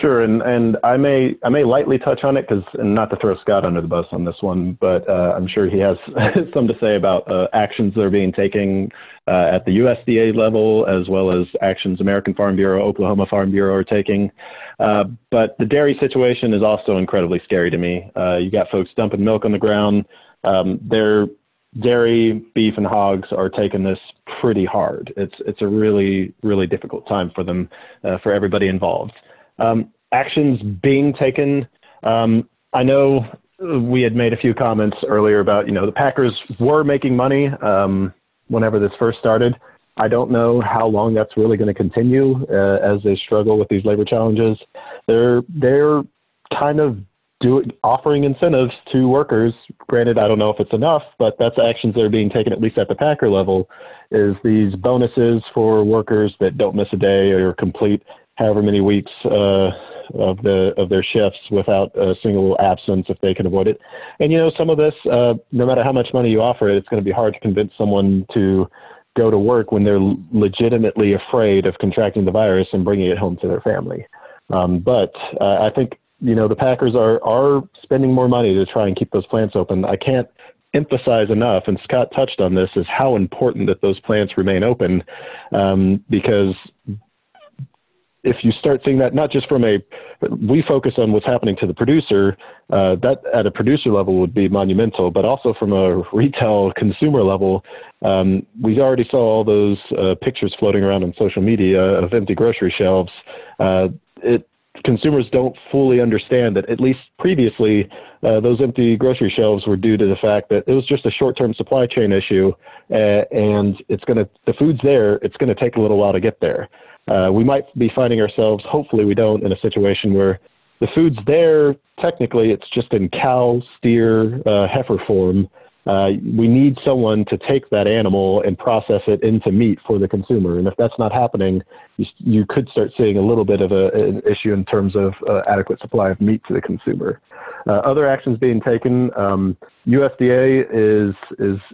Sure, and I may lightly touch on it and not to throw Scott under the bus on this one, but I'm sure he has some to say about actions that are being taken at the USDA level, as well as actions American Farm Bureau, Oklahoma Farm Bureau are taking. But the dairy situation is also incredibly scary to me. You got folks dumping milk on the ground. Their dairy, beef, and hogs are taking this pretty hard. It's a really, really difficult time for them, for everybody involved. Actions being taken. I know we had made a few comments earlier about, the packers were making money whenever this first started. I don't know how long that's really going to continue as they struggle with these labor challenges. They're kind of offering incentives to workers. Granted, I don't know if it's enough, but that's actions that are being taken, at least at the packer level, is these bonuses for workers that don't miss a day or complete however many weeks of their shifts without a single absence if they can avoid it. And, some of this, no matter how much money you offer it, it's going to be hard to convince someone to go to work when they're legitimately afraid of contracting the virus and bringing it home to their family. But I think the packers are spending more money to try and keep those plants open. I can't emphasize enough, and Scott touched on this, is how important that those plants remain open, because if you start seeing that, not just we focus on what's happening to the producer, that at a producer level would be monumental, but also from a retail consumer level, we already saw all those pictures floating around on social media of empty grocery shelves. Consumers don't fully understand that, at least previously, those empty grocery shelves were due to the fact that it was just a short-term supply chain issue, and the food's there, it's going to take a little while to get there. We might be finding ourselves, hopefully we don't, in a situation where the food's there, technically it's just in cow, steer, heifer form. We need someone to take that animal and process it into meat for the consumer. And if that's not happening, you could start seeing a little bit of an issue in terms of adequate supply of meat to the consumer. Other actions being taken, USDA is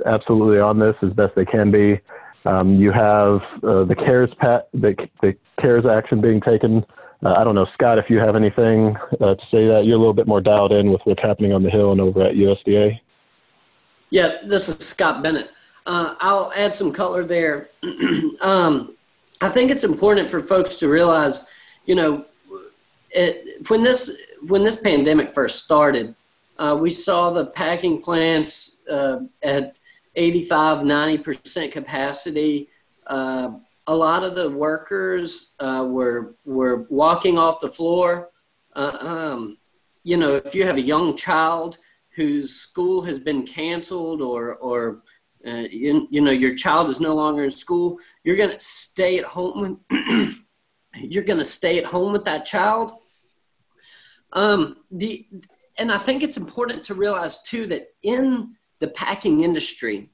absolutely on this as best they can be. You have the CARES action being taken. I don't know, Scott, if you have anything to say that. You're a little bit more dialed in with what's happening on the Hill and over at USDA. Yeah, this is Scott Bennett. I'll add some color there. I think it's important for folks to realize, when this pandemic first started, we saw the packing plants at 85-90% capacity. A lot of the workers were walking off the floor. If you have a young child whose school has been canceled or your child is no longer in school, you're going to stay at home. You're going to stay at home with that child. And I think it's important to realize too that in the packing industry,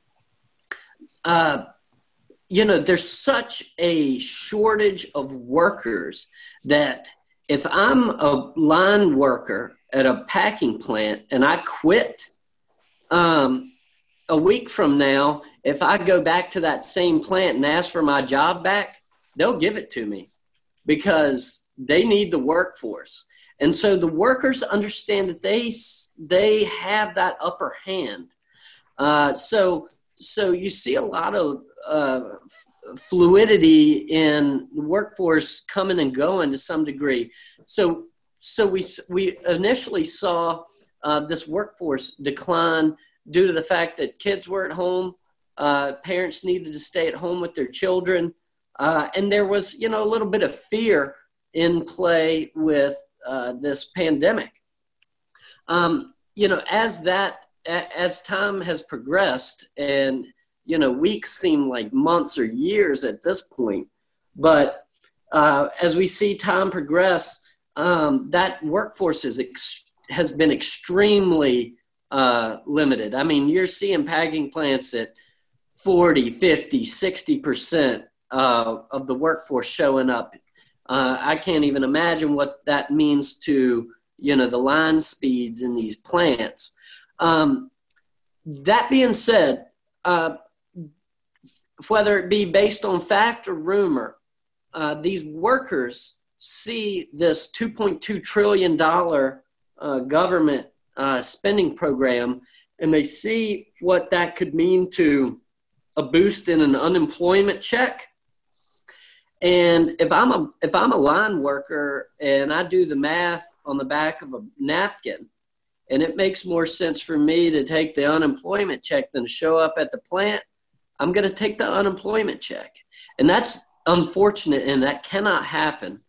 there's such a shortage of workers that if I'm a line worker at a packing plant and I quit, a week from now, if I go back to that same plant and ask for my job back, they'll give it to me because they need the workforce. And so the workers understand that they have that upper hand. So you see a lot of fluidity in the workforce coming and going to some degree. So we initially saw this workforce decline due to the fact that kids were at home, parents needed to stay at home with their children, and there was a little bit of fear in play with this pandemic. As time has progressed, and weeks seem like months or years at this point, but as we see time progress, that workforce has been extremely limited. I mean, you're seeing packing plants at 40, 50, 60% of the workforce showing up. I can't even imagine what that means to the line speeds in these plants. That being said, whether it be based on fact or rumor, these workers see this $2.2 trillion government spending program, and they see what that could mean to a boost in an unemployment check. And if I'm a line worker and I do the math on the back of a napkin, and it makes more sense for me to take the unemployment check than show up at the plant, I'm going to take the unemployment check. And that's unfortunate, and that cannot happen.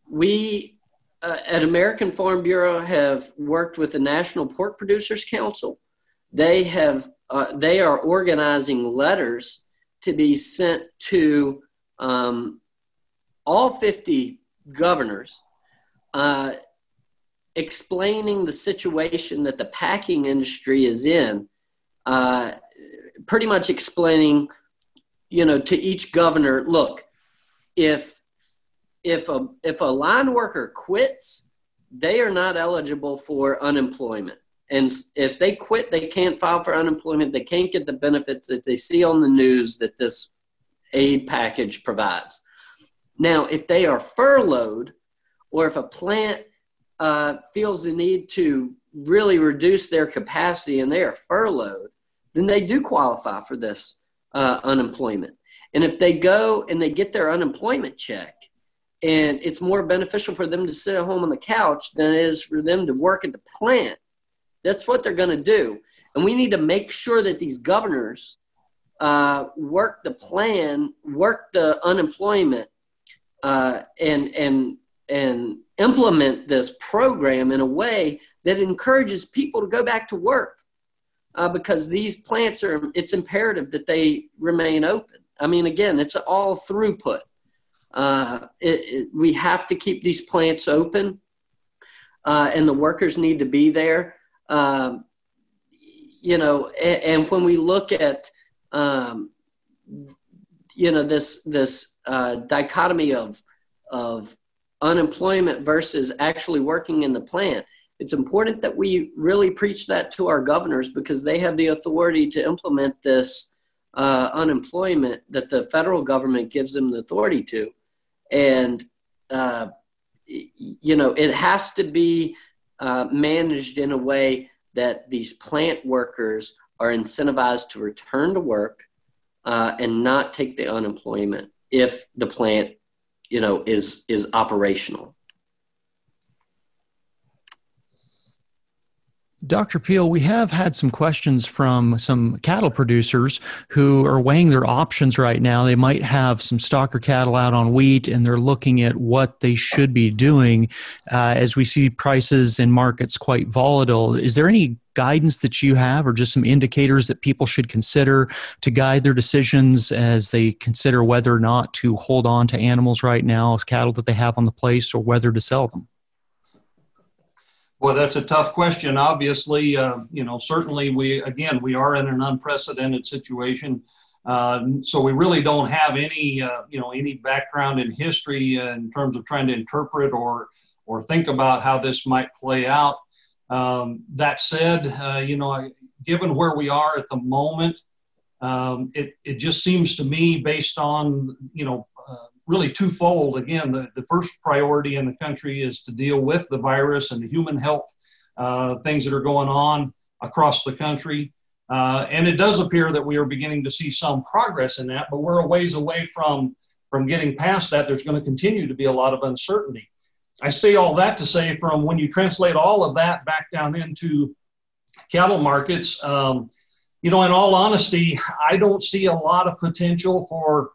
We at American Farm Bureau have worked with the National Pork Producers Council. They are organizing letters to be sent to all 50 governors, explaining the situation that the packing industry is in, pretty much explaining, to each governor, look, if a line worker quits, they are not eligible for unemployment. And if they quit, they can't file for unemployment. They can't get the benefits that they see on the news that this aid package provides. Now, if they are furloughed, or if a plant feels the need to really reduce their capacity and they are furloughed, then they do qualify for this unemployment. And if they go and they get their unemployment check, and it's more beneficial for them to sit at home on the couch than it is for them to work at the plant, that's what they're going to do. And we need to make sure that these governors work the plan, work the unemployment, and implement this program in a way that encourages people to go back to work, because these plants it's imperative that they remain open. I mean, again, it's all throughput. We have to keep these plants open, and the workers need to be there. And when we look at, this dichotomy of unemployment versus actually working in the plant, it's important that we really preach that to our governors, because they have the authority to implement this unemployment that the federal government gives them the authority to. And, it has to be managed in a way that these plant workers are incentivized to return to work and not take the unemployment if the plant, is operational. Dr. Peel, we have had some questions from some cattle producers who are weighing their options right now. They might have some stocker cattle out on wheat, and they're looking at what they should be doing as we see prices in markets quite volatile. Is there any guidance that you have, or just some indicators that people should consider to guide their decisions as they consider whether or not to hold on to animals right now, as cattle that they have on the place, or whether to sell them? Well, that's a tough question. Obviously, certainly we are in an unprecedented situation. So we really don't have any background in history in terms of trying to interpret or think about how this might play out. That said, given where we are at the moment, it just seems to me, based on, really twofold. Again, the first priority in the country is to deal with the virus and the human health things that are going on across the country. And it does appear that we are beginning to see some progress in that, but we're a ways away from getting past that. There's going to continue to be a lot of uncertainty. I say all that to say, from when you translate all of that back down into cattle markets, in all honesty, I don't see a lot of potential for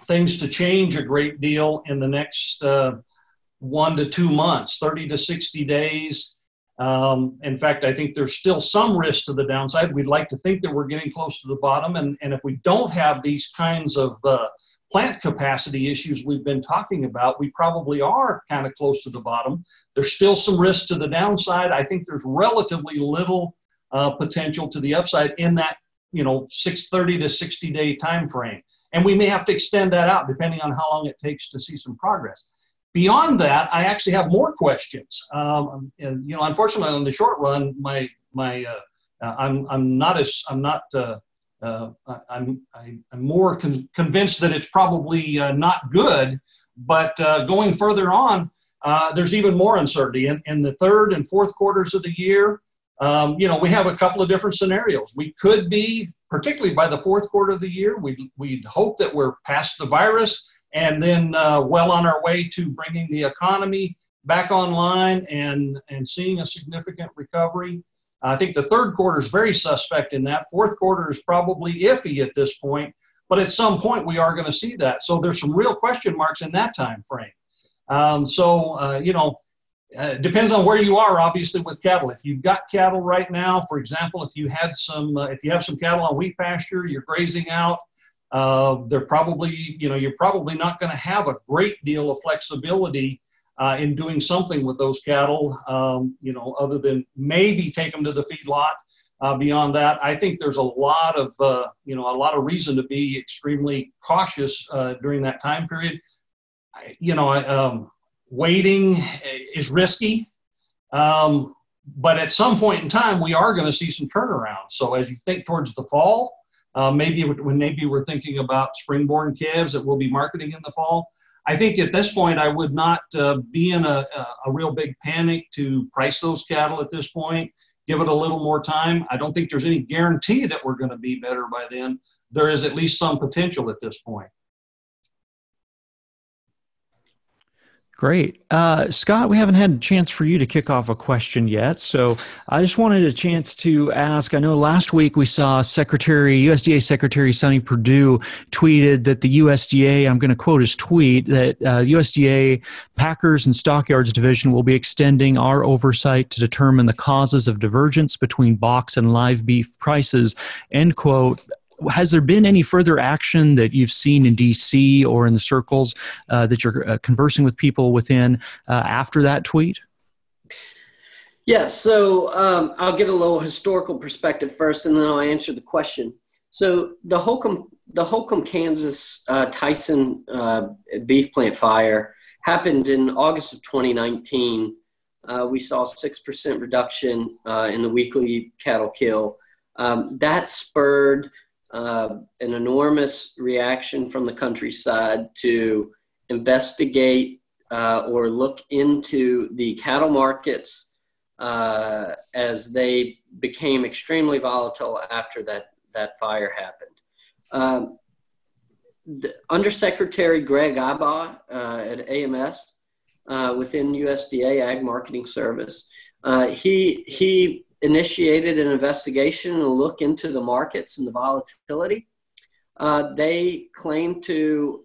things to change a great deal in the next 1 to 2 months, 30 to 60 days. In fact, I think there's still some risk to the downside. We'd like to think that we're getting close to the bottom. And if we don't have these kinds of plant capacity issues we've been talking about, we probably are kind of close to the bottom. There's still some risk to the downside. I think there's relatively little potential to the upside in that 30 to 60 day time frame. And we may have to extend that out depending on how long it takes to see some progress. Beyond that, I actually have more questions. Unfortunately, in the short run, I'm more convinced that it's probably not good. But going further on, there's even more uncertainty in the third and fourth quarters of the year. We have a couple of different scenarios. We could be, particularly by the fourth quarter of the year, we'd hope that we're past the virus and then well on our way to bringing the economy back online and seeing a significant recovery. I think the third quarter is very suspect in that. Fourth quarter is probably iffy at this point, but at some point we are going to see that. So there's some real question marks in that time frame. Depends on where you are, obviously, with cattle. If you've got cattle right now, for example, if you have some cattle on wheat pasture, you're grazing out, they're probably, you're probably not going to have a great deal of flexibility in doing something with those cattle, other than maybe take them to the feedlot. Beyond that, I think there's a lot of reason to be extremely cautious during that time period. Waiting is risky, but at some point in time, we are going to see some turnaround. So as you think towards the fall, maybe we're thinking about spring-born calves that we'll be marketing in the fall, I think at this point, I would not be in a real big panic to price those cattle at this point. Give it a little more time. I don't think there's any guarantee that we're going to be better by then. There is at least some potential at this point. Great. Scott, we haven't had a chance for you to kick off a question yet. So I just wanted a chance to ask, I know last week we saw USDA Secretary Sonny Perdue tweeted that the USDA, I'm going to quote his tweet, that USDA Packers and Stockyards Division will be extending our oversight to determine the causes of divergence between box and live beef prices, end quote. Has there been any further action that you've seen in D.C. or in the circles that you're conversing with people within after that tweet? Yeah, so I'll give a little historical perspective first, and then I'll answer the question. So the Holcomb, Kansas Tyson beef plant fire happened in August of 2019. We saw a 6% reduction in the weekly cattle kill. That spurred an enormous reaction from the countryside to investigate or look into the cattle markets as they became extremely volatile after that fire happened. Undersecretary Greg Ibaugh at AMS within USDA Ag Marketing Service, he initiated an investigation and a look into the markets and the volatility. They claim to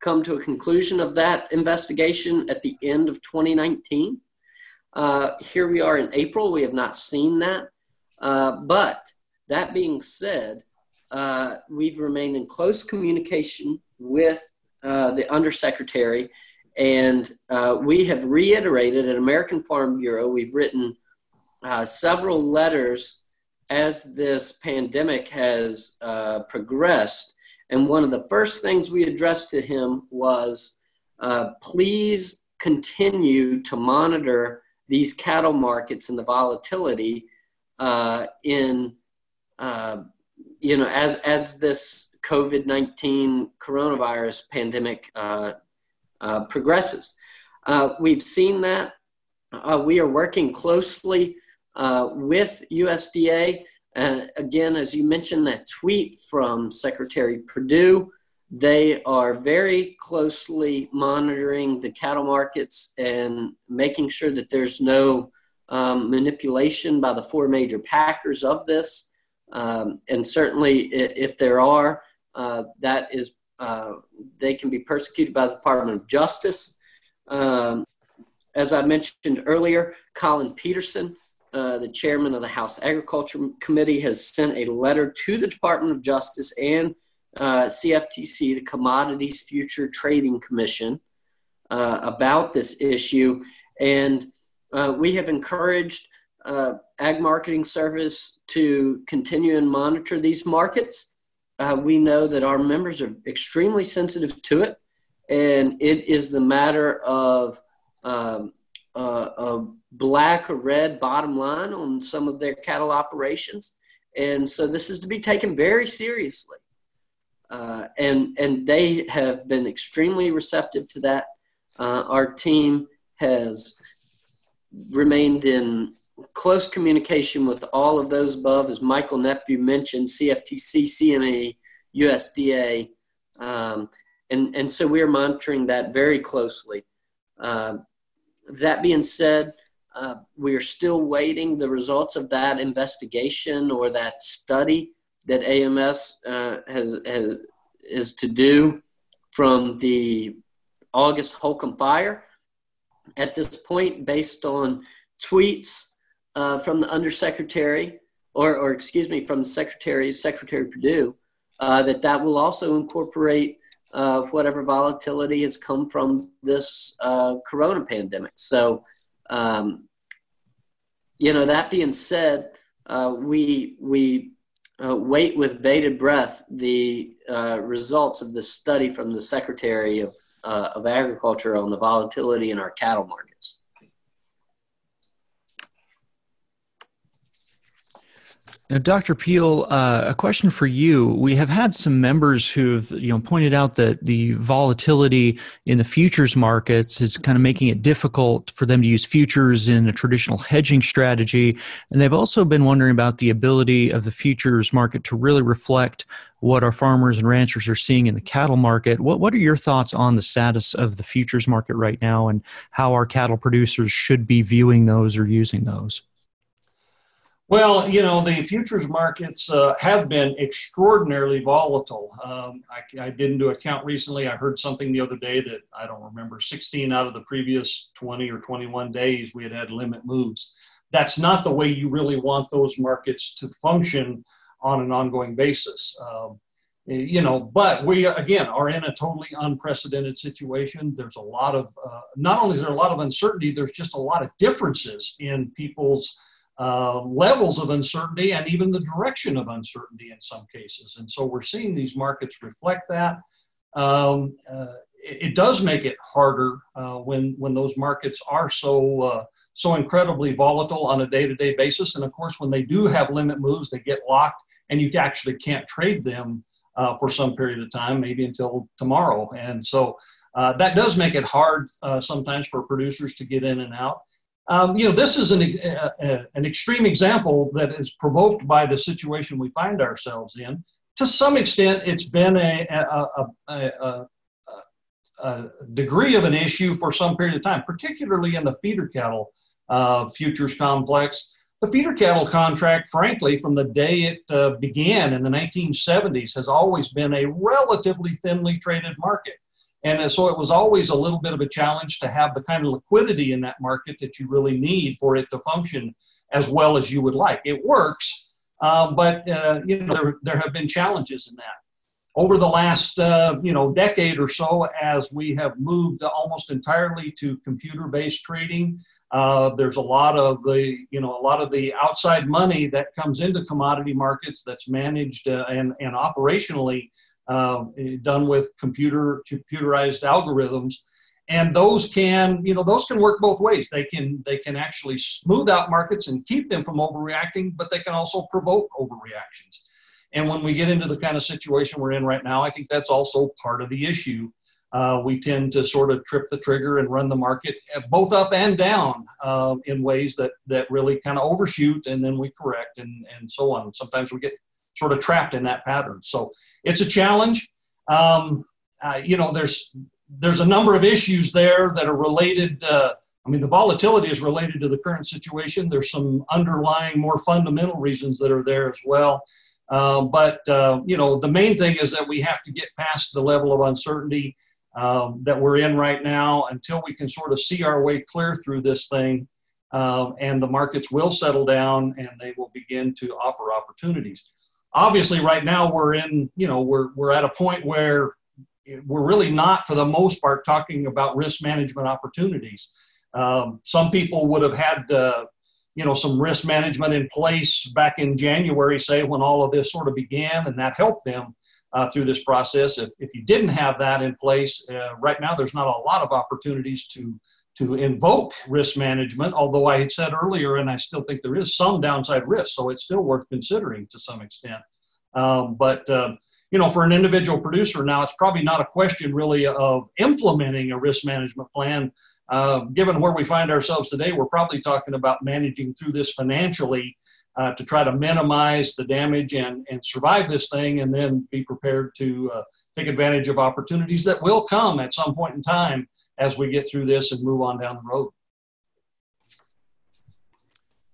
come to a conclusion of that investigation at the end of 2019. Here we are in April. We have not seen that. But that being said, we've remained in close communication with the Undersecretary, and we have reiterated at American Farm Bureau, we've written several letters as this pandemic has progressed. And one of the first things we addressed to him was, please continue to monitor these cattle markets and the volatility as this COVID-19 coronavirus pandemic progresses. We've seen that. We are working closely with USDA. Again, as you mentioned, that tweet from Secretary Perdue, they are very closely monitoring the cattle markets and making sure that there's no manipulation by the four major packers of this. And certainly if there are, that is, they can be persecuted by the Department of Justice. As I mentioned earlier, Colin Peterson, the chairman of the House Agriculture Committee, has sent a letter to the Department of Justice and CFTC, the Commodities Future Trading Commission, about this issue. And we have encouraged Ag Marketing Service to continue and monitor these markets. We know that our members are extremely sensitive to it, and it is the matter of a black or red bottom line on some of their cattle operations. And so this is to be taken very seriously. And they have been extremely receptive to that. Our team has remained in close communication with all of those above, as Michael Nepveux mentioned, CFTC, CME, USDA. And so we are monitoring that very closely. That being said, we are still waiting the results of that investigation or that study that AMS is to do from the August Holcomb fire. At this point, based on tweets from the Undersecretary, or excuse me, from the Secretary Perdue, that will also incorporate whatever volatility has come from this corona pandemic. So, that being said, we wait with bated breath the results of this study from the Secretary of Agriculture on the volatility in our cattle markets. Now, Dr. Peel, a question for you. We have had some members who've pointed out that the volatility in the futures markets is kind of making it difficult for them to use futures in a traditional hedging strategy. And they've also been wondering about the ability of the futures market to really reflect what our farmers and ranchers are seeing in the cattle market. What are your thoughts on the status of the futures market right now and how our cattle producers should be viewing those or using those? Well, the futures markets have been extraordinarily volatile. I didn't do a count recently. I heard something the other day that I don't remember, 16 out of the previous 20 or 21 days we had limit moves. That's not the way you really want those markets to function on an ongoing basis. But we, again, are in a totally unprecedented situation. There's a lot of, not only is there a lot of uncertainty, there's just a lot of differences in people's levels of uncertainty and even the direction of uncertainty in some cases. And so we're seeing these markets reflect that. It does make it harder when those markets are so incredibly volatile on a day-to-day basis. And of course, when they do have limit moves, they get locked and you actually can't trade them for some period of time, maybe until tomorrow. And so that does make it hard sometimes for producers to get in and out. This is an extreme example that is provoked by the situation we find ourselves in. To some extent, it's been a degree of an issue for some period of time, particularly in the feeder cattle futures complex. The feeder cattle contract, frankly, from the day it began in the 1970s, has always been a relatively thinly traded market. And so it was always a little bit of a challenge to have the kind of liquidity in that market that you really need for it to function as well as you would like. It works, but there have been challenges in that. Over the last decade or so, as we have moved almost entirely to computer-based trading, there's a lot of the outside money that comes into commodity markets that's managed and operationally done with computerized algorithms, and those can work both ways. They can actually smooth out markets and keep them from overreacting, but they can also provoke overreactions. And when we get into the kind of situation we're in right now, I think that's also part of the issue. We tend to sort of trip the trigger and run the market both up and down in ways that really kind of overshoot, and then we correct and so on. Sometimes we get sort of trapped in that pattern. So it's a challenge. There's a number of issues there that are related. The volatility is related to the current situation. There's some underlying, more fundamental reasons that are there as well. But the main thing is that we have to get past the level of uncertainty that we're in right now until we can sort of see our way clear through this thing. And the markets will settle down and they will begin to offer opportunities. Obviously, right now we're at a point where we're really not, for the most part, talking about risk management opportunities. Some people would have had, some risk management in place back in January, say, when all of this sort of began, and that helped them through this process. If you didn't have that in place, right now there's not a lot of opportunities to invoke risk management, although I had said earlier, and I still think there is some downside risk, so it's still worth considering to some extent. But for an individual producer now, it's probably not a question really of implementing a risk management plan. Given where we find ourselves today, we're probably talking about managing through this financially to try to minimize the damage and survive this thing, and then be prepared to take advantage of opportunities that will come at some point in time as we get through this and move on down the road.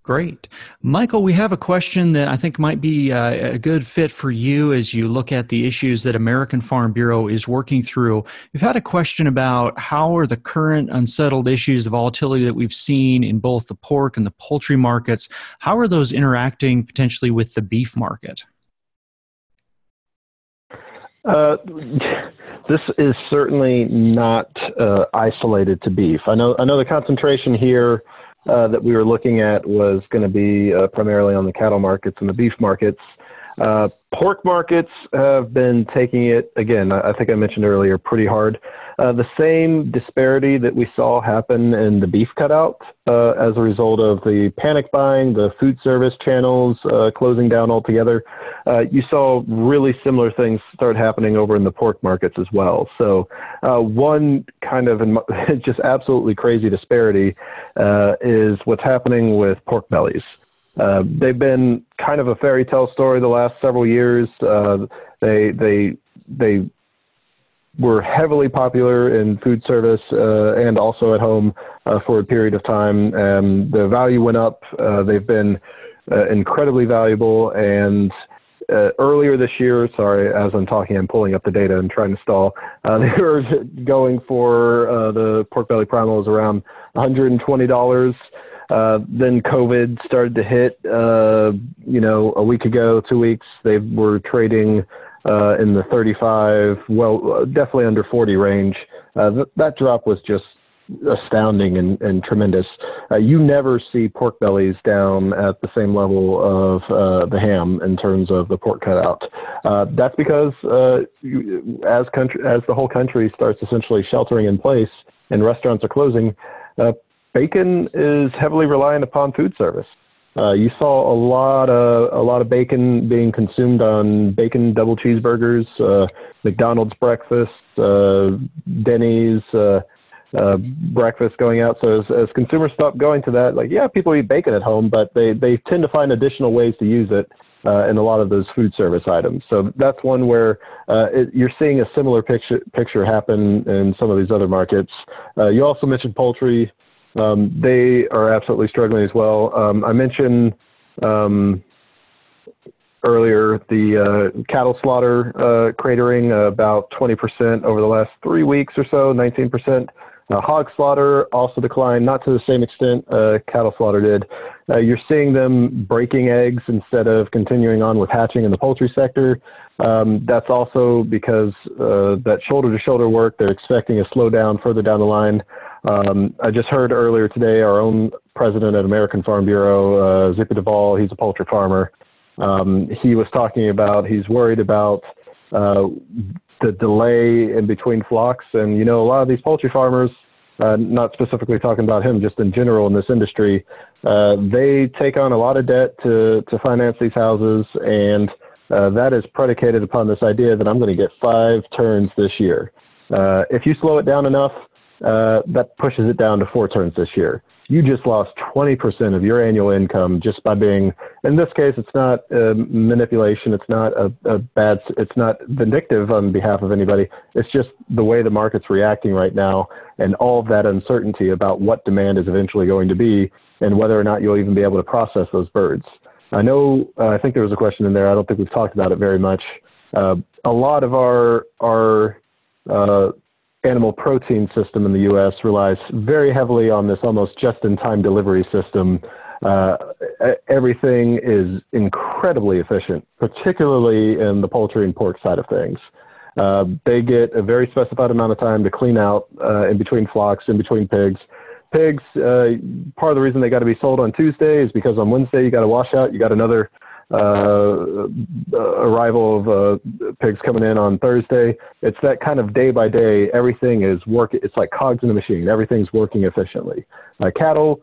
Great. Michael, we have a question that I think might be a good fit for you as you look at the issues that American Farm Bureau is working through. We've had a question about how are the current unsettled issues, the volatility that we've seen in both the pork and the poultry markets, how are those interacting potentially with the beef market? This is certainly not isolated to beef. I know the concentration here that we were looking at was going to be primarily on the cattle markets and the beef markets. Pork markets have been taking it, again, I think I mentioned earlier, pretty hard. The same disparity that we saw happen in the beef cutout as a result of the panic buying, the food service channels closing down altogether. You saw really similar things start happening over in the pork markets as well. So one kind of just absolutely crazy disparity is what's happening with pork bellies. They've been kind of a fairy tale story the last several years. They were heavily popular in food service and also at home for a period of time. The value went up. They've been incredibly valuable. And earlier this year, sorry, as I'm talking, I'm pulling up the data and trying to stall. They were going for the pork belly primals around $120. Then COVID started to hit, a week ago, 2 weeks. They were trading in the 35, well, definitely under 40 range. That drop was just astounding and tremendous. You never see pork bellies down at the same level of the ham in terms of the pork cutout. That's because as the whole country starts essentially sheltering in place and restaurants are closing, bacon is heavily reliant upon food service. You saw a lot of bacon being consumed on bacon double cheeseburgers, McDonald's breakfast, Denny's breakfast going out. So as consumers stop going to that, like, yeah, people eat bacon at home, but they tend to find additional ways to use it in a lot of those food service items. So that's one where you're seeing a similar picture happen in some of these other markets. You also mentioned poultry. They are absolutely struggling as well. I mentioned earlier the cattle slaughter cratering about 20% over the last 3 weeks or so, 19%. Hog slaughter also declined, not to the same extent cattle slaughter did. You're seeing them breaking eggs instead of continuing on with hatching in the poultry sector. That's also because that shoulder-to-shoulder work, they're expecting a slowdown further down the line. I just heard earlier today our own president at American Farm Bureau, Zippy Duvall, he's a poultry farmer. He was talking about he's worried about the delay in between flocks. And, a lot of these poultry farmers, not specifically talking about him, just in general in this industry, they take on a lot of debt to finance these houses. And that is predicated upon this idea that I'm going to get 5 turns this year. If you slow it down enough, that pushes it down to 4 turns this year. You just lost 20% of your annual income just by being, in this case, it's not manipulation. It's not it's not vindictive on behalf of anybody. It's just the way the market's reacting right now and all of that uncertainty about what demand is eventually going to be and whether or not you'll even be able to process those birds. I think there was a question in there. I don't think we've talked about it very much. A lot of our animal protein system in the U.S. relies very heavily on this almost just-in-time delivery system. Everything is incredibly efficient, particularly in the poultry and pork side of things. They get a very specified amount of time to clean out in between flocks, in between pigs. Pigs, part of the reason they got to be sold on Tuesday is because on Wednesday you got to wash out. You got another arrival of pigs coming in on Thursday. It's that kind of day by day. Everything is working. It's like cogs in the machine. Everything's working efficiently. Cattle,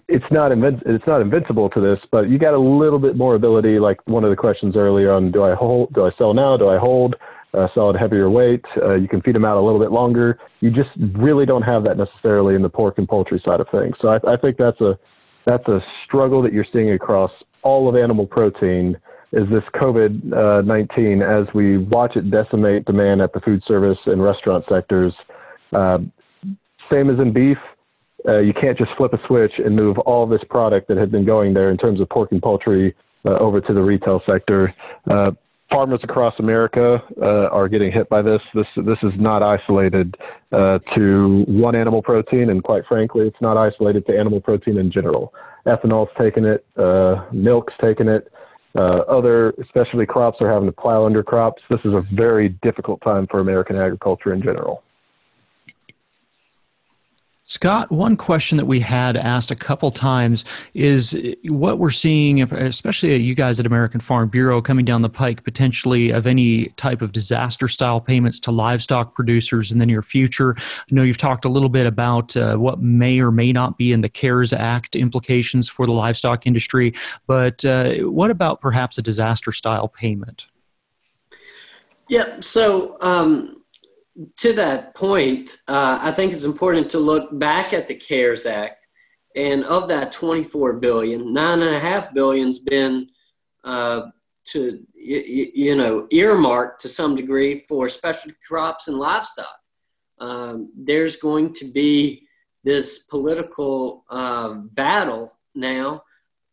it's not invincible to this, but you got a little bit more ability. Like one of the questions earlier on, do I sell now? Do I hold? Sell at heavier weight? You can feed them out a little bit longer. You just really don't have that necessarily in the pork and poultry side of things. So I think that's a struggle that you're seeing across all of animal protein is this COVID-19 as we watch it decimate demand at the food service and restaurant sectors. Same as in beef, you can't just flip a switch and move all this product that had been going there in terms of pork and poultry over to the retail sector. Farmers across America are getting hit by this. This is not isolated to one animal protein, and quite frankly, it's not isolated to animal protein in general. Ethanol's taking it, milk's taking it. Other specialty crops are having to plow under crops. This is a very difficult time for American agriculture in general. Scott, one question that we had asked a couple times is what we're seeing, especially you guys at American Farm Bureau, coming down the pike potentially of any type of disaster-style payments to livestock producers in the near future. I know you've talked a little bit about what may or may not be in the CARES Act implications for the livestock industry, but what about perhaps a disaster-style payment? Yeah, so to that point, I think it's important to look back at the CARES Act, and of that $24 billion, $9.5 billion's been earmarked to some degree for specialty crops and livestock. There's going to be this political battle now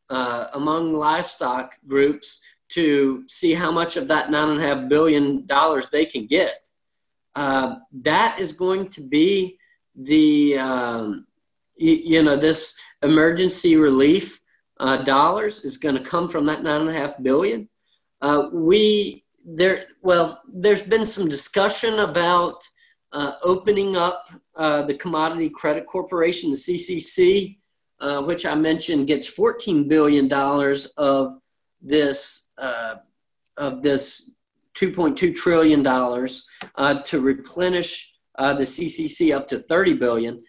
among livestock groups to see how much of that $9.5 billion they can get. That is going to be the, this emergency relief dollars is going to come from that $9.5 billion. There's been some discussion about opening up the Commodity Credit Corporation, the CCC, which I mentioned gets $14 billion of this $2.2 trillion to replenish the CCC up to $30 billion.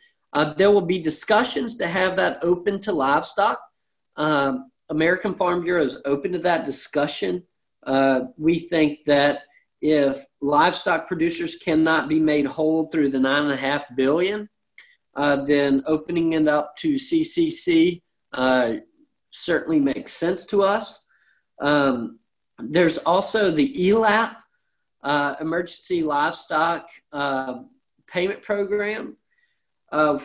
There will be discussions to have that open to livestock. American Farm Bureau is open to that discussion. We think that if livestock producers cannot be made whole through the $9.5 billion, then opening it up to CCC certainly makes sense to us. There's also the ELAP, Emergency Livestock Payment Program,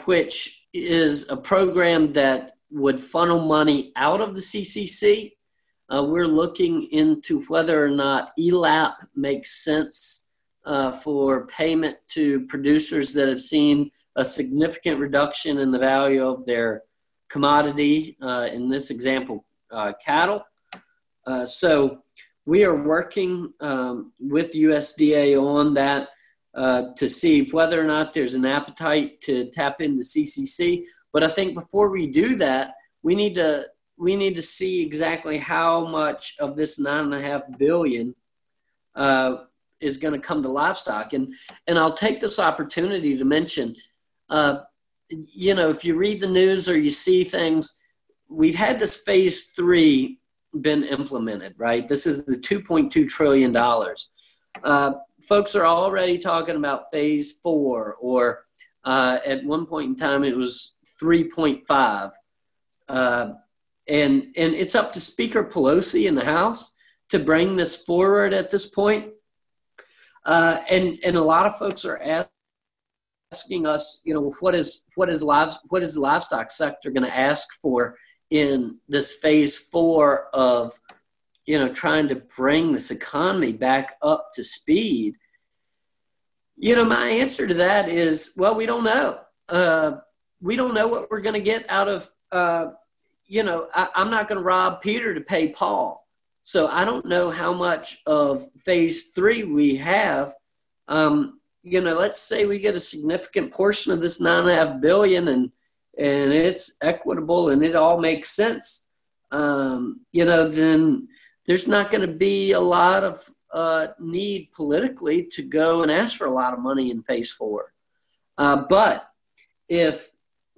which is a program that would funnel money out of the CCC. We're looking into whether or not ELAP makes sense for payment to producers that have seen a significant reduction in the value of their commodity, in this example, cattle. So we are working with USDA on that to see whether or not there's an appetite to tap into CCC. But I think before we do that, we need to see exactly how much of this $9.5 billion is going to come to livestock. And I'll take this opportunity to mention, if you read the news or you see things, we've had this phase 3 been implemented, right? This is the $2.2 trillion. Folks are already talking about phase 4, or at one point in time it was 3.5. And it's up to Speaker Pelosi in the House to bring this forward at this point. And a lot of folks are asking us, what is the livestock sector going to ask for in this phase 4 of, trying to bring this economy back up to speed? My answer to that is, well, we don't know. We don't know what we're going to get out of, I'm not going to rob Peter to pay Paul. So I don't know how much of phase 3 we have. Let's say we get a significant portion of this $9.5 billion and it's equitable and it all makes sense. Then there's not going to be a lot of need politically to go and ask for a lot of money in phase 4. But if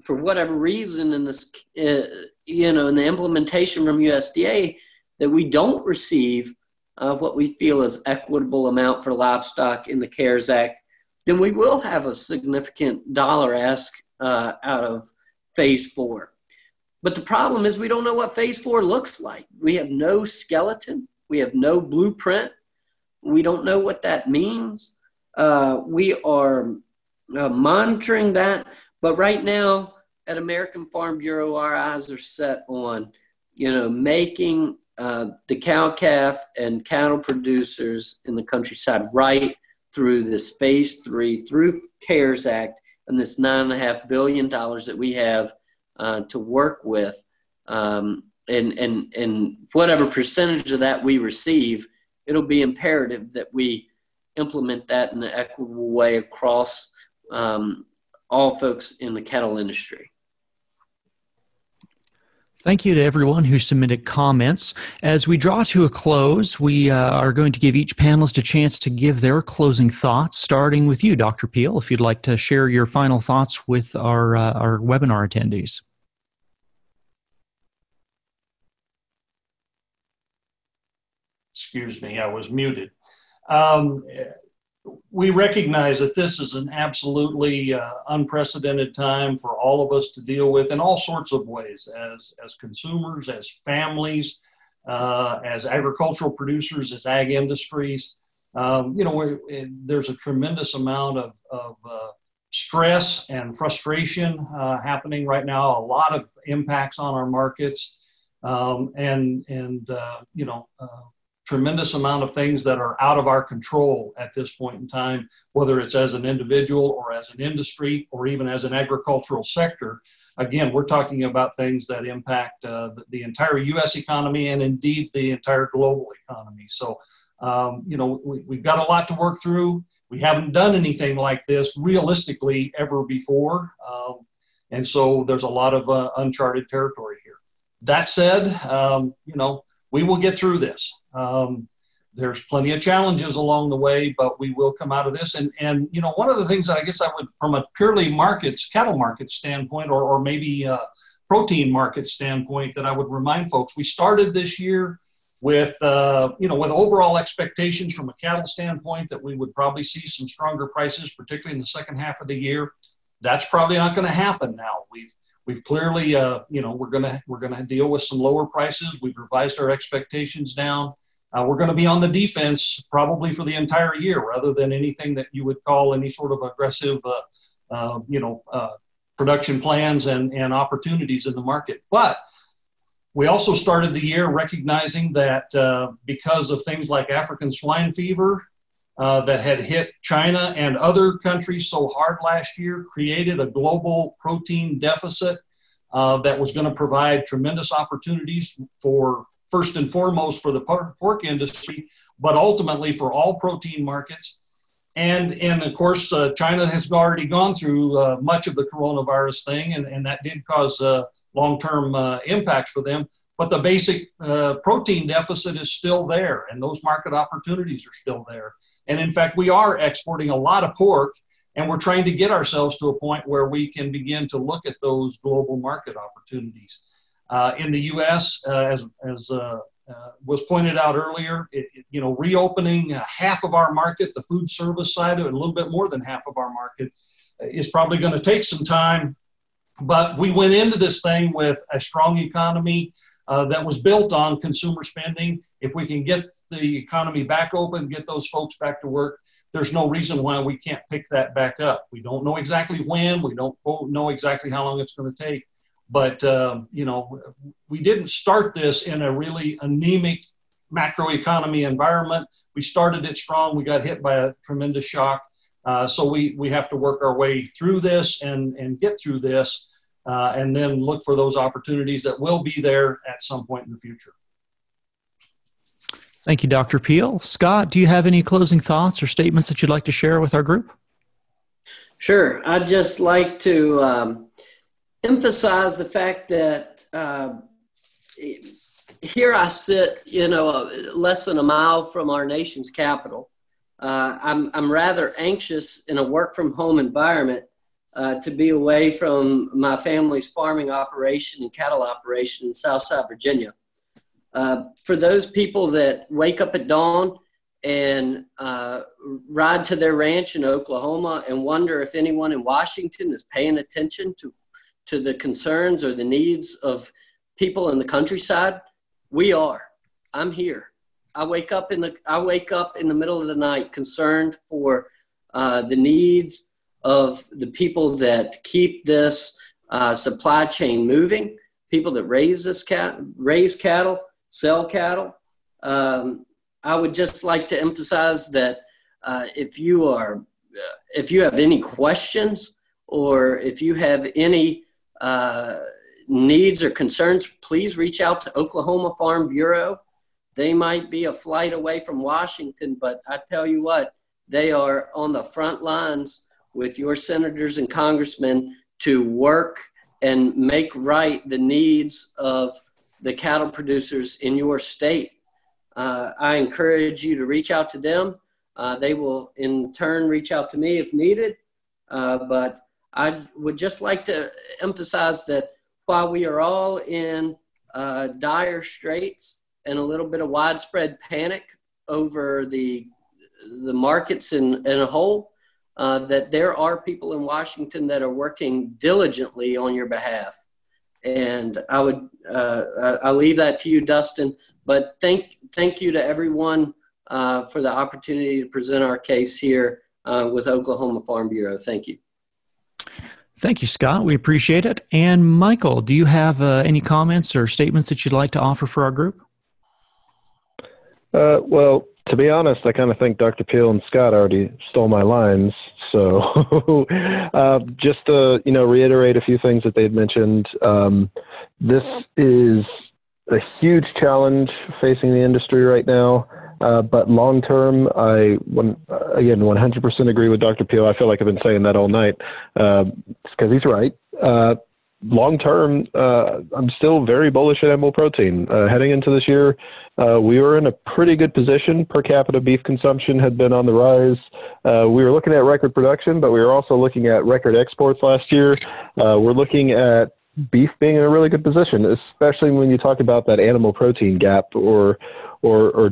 for whatever reason in this, in the implementation from USDA, that we don't receive what we feel is equitable amount for livestock in the CARES Act, then we will have a significant dollar ask out of phase 4. But the problem is we don't know what phase 4 looks like. We have no skeleton. We have no blueprint. We don't know what that means. We are monitoring that. But right now at American Farm Bureau, our eyes are set on, making the cow-calf and cattle producers in the countryside right through this phase 3, through CARES Act, and this $9.5 billion that we have to work with. And whatever percentage of that we receive, it'll be imperative that we implement that in an equitable way across all folks in the cattle industry. Thank you to everyone who submitted comments. As we draw to a close, we are going to give each panelist a chance to give their closing thoughts, starting with you, Dr. Peel, if you'd like to share your final thoughts with our webinar attendees. Excuse me, I was muted. We recognize that this is an absolutely unprecedented time for all of us to deal with in all sorts of ways, as consumers, as families, as agricultural producers, as ag industries. There's a tremendous amount of stress and frustration happening right now, a lot of impacts on our markets, tremendous amount of things that are out of our control at this point in time, whether it's as an individual or as an industry or even as an agricultural sector. Again, we're talking about things that impact the entire U.S. economy and indeed the entire global economy. So, we've got a lot to work through. We haven't done anything like this realistically ever before. And so there's a lot of uncharted territory here. That said, we will get through this. There's plenty of challenges along the way, but we will come out of this. And one of the things that I guess I would, from a purely cattle market standpoint, or maybe protein market standpoint, that I would remind folks, we started this year with overall expectations from a cattle standpoint that we would probably see some stronger prices, particularly in the second half of the year. That's probably not going to happen now. We've clearly, we're going to deal with some lower prices. We've revised our expectations down. We're going to be on the defense probably for the entire year, rather than anything that you would call any sort of aggressive, production plans and opportunities in the market. But we also started the year recognizing that because of things like African swine fever that had hit China and other countries so hard last year, created a global protein deficit that was going to provide tremendous opportunities for, first and foremost, for the pork industry, but ultimately for all protein markets. And of course, China has already gone through much of the coronavirus thing, and that did cause long-term impacts for them. But the basic protein deficit is still there, and those market opportunities are still there. And in fact, we are exporting a lot of pork, and we're trying to get ourselves to a point where we can begin to look at those global market opportunities. In the U.S., as was pointed out earlier, reopening half of our market, the food service side of it, a little bit more than half of our market, is probably going to take some time. But we went into this thing with a strong economy that was built on consumer spending. If we can get the economy back open, get those folks back to work, there's no reason why we can't pick that back up. We don't know exactly when, we don't know exactly how long it's going to take, but we didn't start this in a really anemic macroeconomy environment. We started it strong. We got hit by a tremendous shock. So we have to work our way through this and get through this, and then look for those opportunities that will be there at some point in the future. Thank you, Dr. Peel. Scott, do you have any closing thoughts or statements that you'd like to share with our group? Sure. I'd just like to emphasize the fact that here I sit, less than a mile from our nation's capital. I'm rather anxious in a work-from-home environment to be away from my family's farming operation and cattle operation in Southside Virginia. For those people that wake up at dawn and ride to their ranch in Oklahoma and wonder if anyone in Washington is paying attention to the concerns or the needs of people in the countryside, we are. I'm here. I wake up in the middle of the night concerned for the needs of the people that keep this supply chain moving, people that raise cattle, sell cattle. I would just like to emphasize that if you have any questions or if you have any needs or concerns, please reach out to Oklahoma Farm Bureau. They might be a flight away from Washington, but I tell you what, they are on the front lines with your senators and congressmen to work and make right the needs of the cattle producers in your state. I encourage you to reach out to them. They will in turn reach out to me if needed. But I would just like to emphasize that while we are all in dire straits and a little bit of widespread panic over the markets in a whole, that there are people in Washington that are working diligently on your behalf. And I would, I'll leave that to you, Dustin, but thank you to everyone for the opportunity to present our case here with Oklahoma Farm Bureau. Thank you. Thank you, Scott. We appreciate it. And Michael, do you have any comments or statements that you'd like to offer for our group? Well, to be honest, I kind of think Dr. Peel and Scott already stole my lines. So just to, reiterate a few things that they'd mentioned. This is a huge challenge facing the industry right now. But long term, I 100% agree with Dr. Peel. I feel like I've been saying that all night because he's right. Long term, I'm still very bullish at animal protein. Heading into this year, we were in a pretty good position. Per capita beef consumption had been on the rise. We were looking at record production, but we were also looking at record exports last year. We're looking at beef being in a really good position, especially when you talk about that animal protein gap or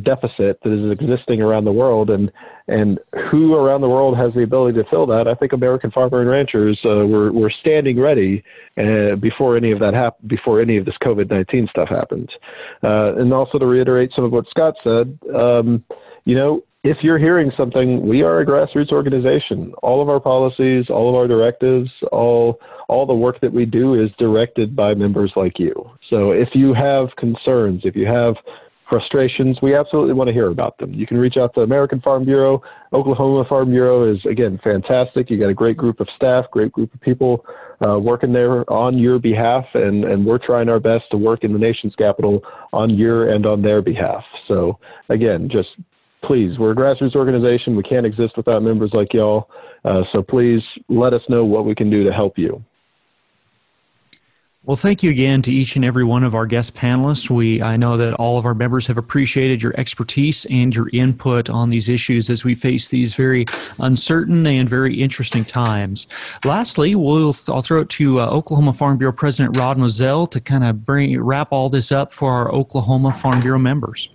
deficit that is existing around the world, and who around the world has the ability to fill that. I think American farmer and ranchers were standing ready before any of that before any of this COVID-19 stuff happened. And also to reiterate some of what Scott said, if you're hearing something, we are a grassroots organization. All of our policies, all of our directives, all the work that we do is directed by members like you. So if you have concerns, if you have frustrations, we absolutely want to hear about them. You can reach out to American Farm Bureau. Oklahoma Farm Bureau is, again, fantastic. You got a great group of staff, great group of people working there on your behalf, and we're trying our best to work in the nation's capital on your and on their behalf. So, again, just please, we're a grassroots organization. We can't exist without members like y'all. So please let us know what we can do to help you. Well, thank you again to each and every one of our guest panelists. I know that all of our members have appreciated your expertise and your input on these issues as we face these very uncertain and very interesting times. Lastly, I'll throw it to Oklahoma Farm Bureau President Rod Moesel to kind of wrap all this up for our Oklahoma Farm Bureau members.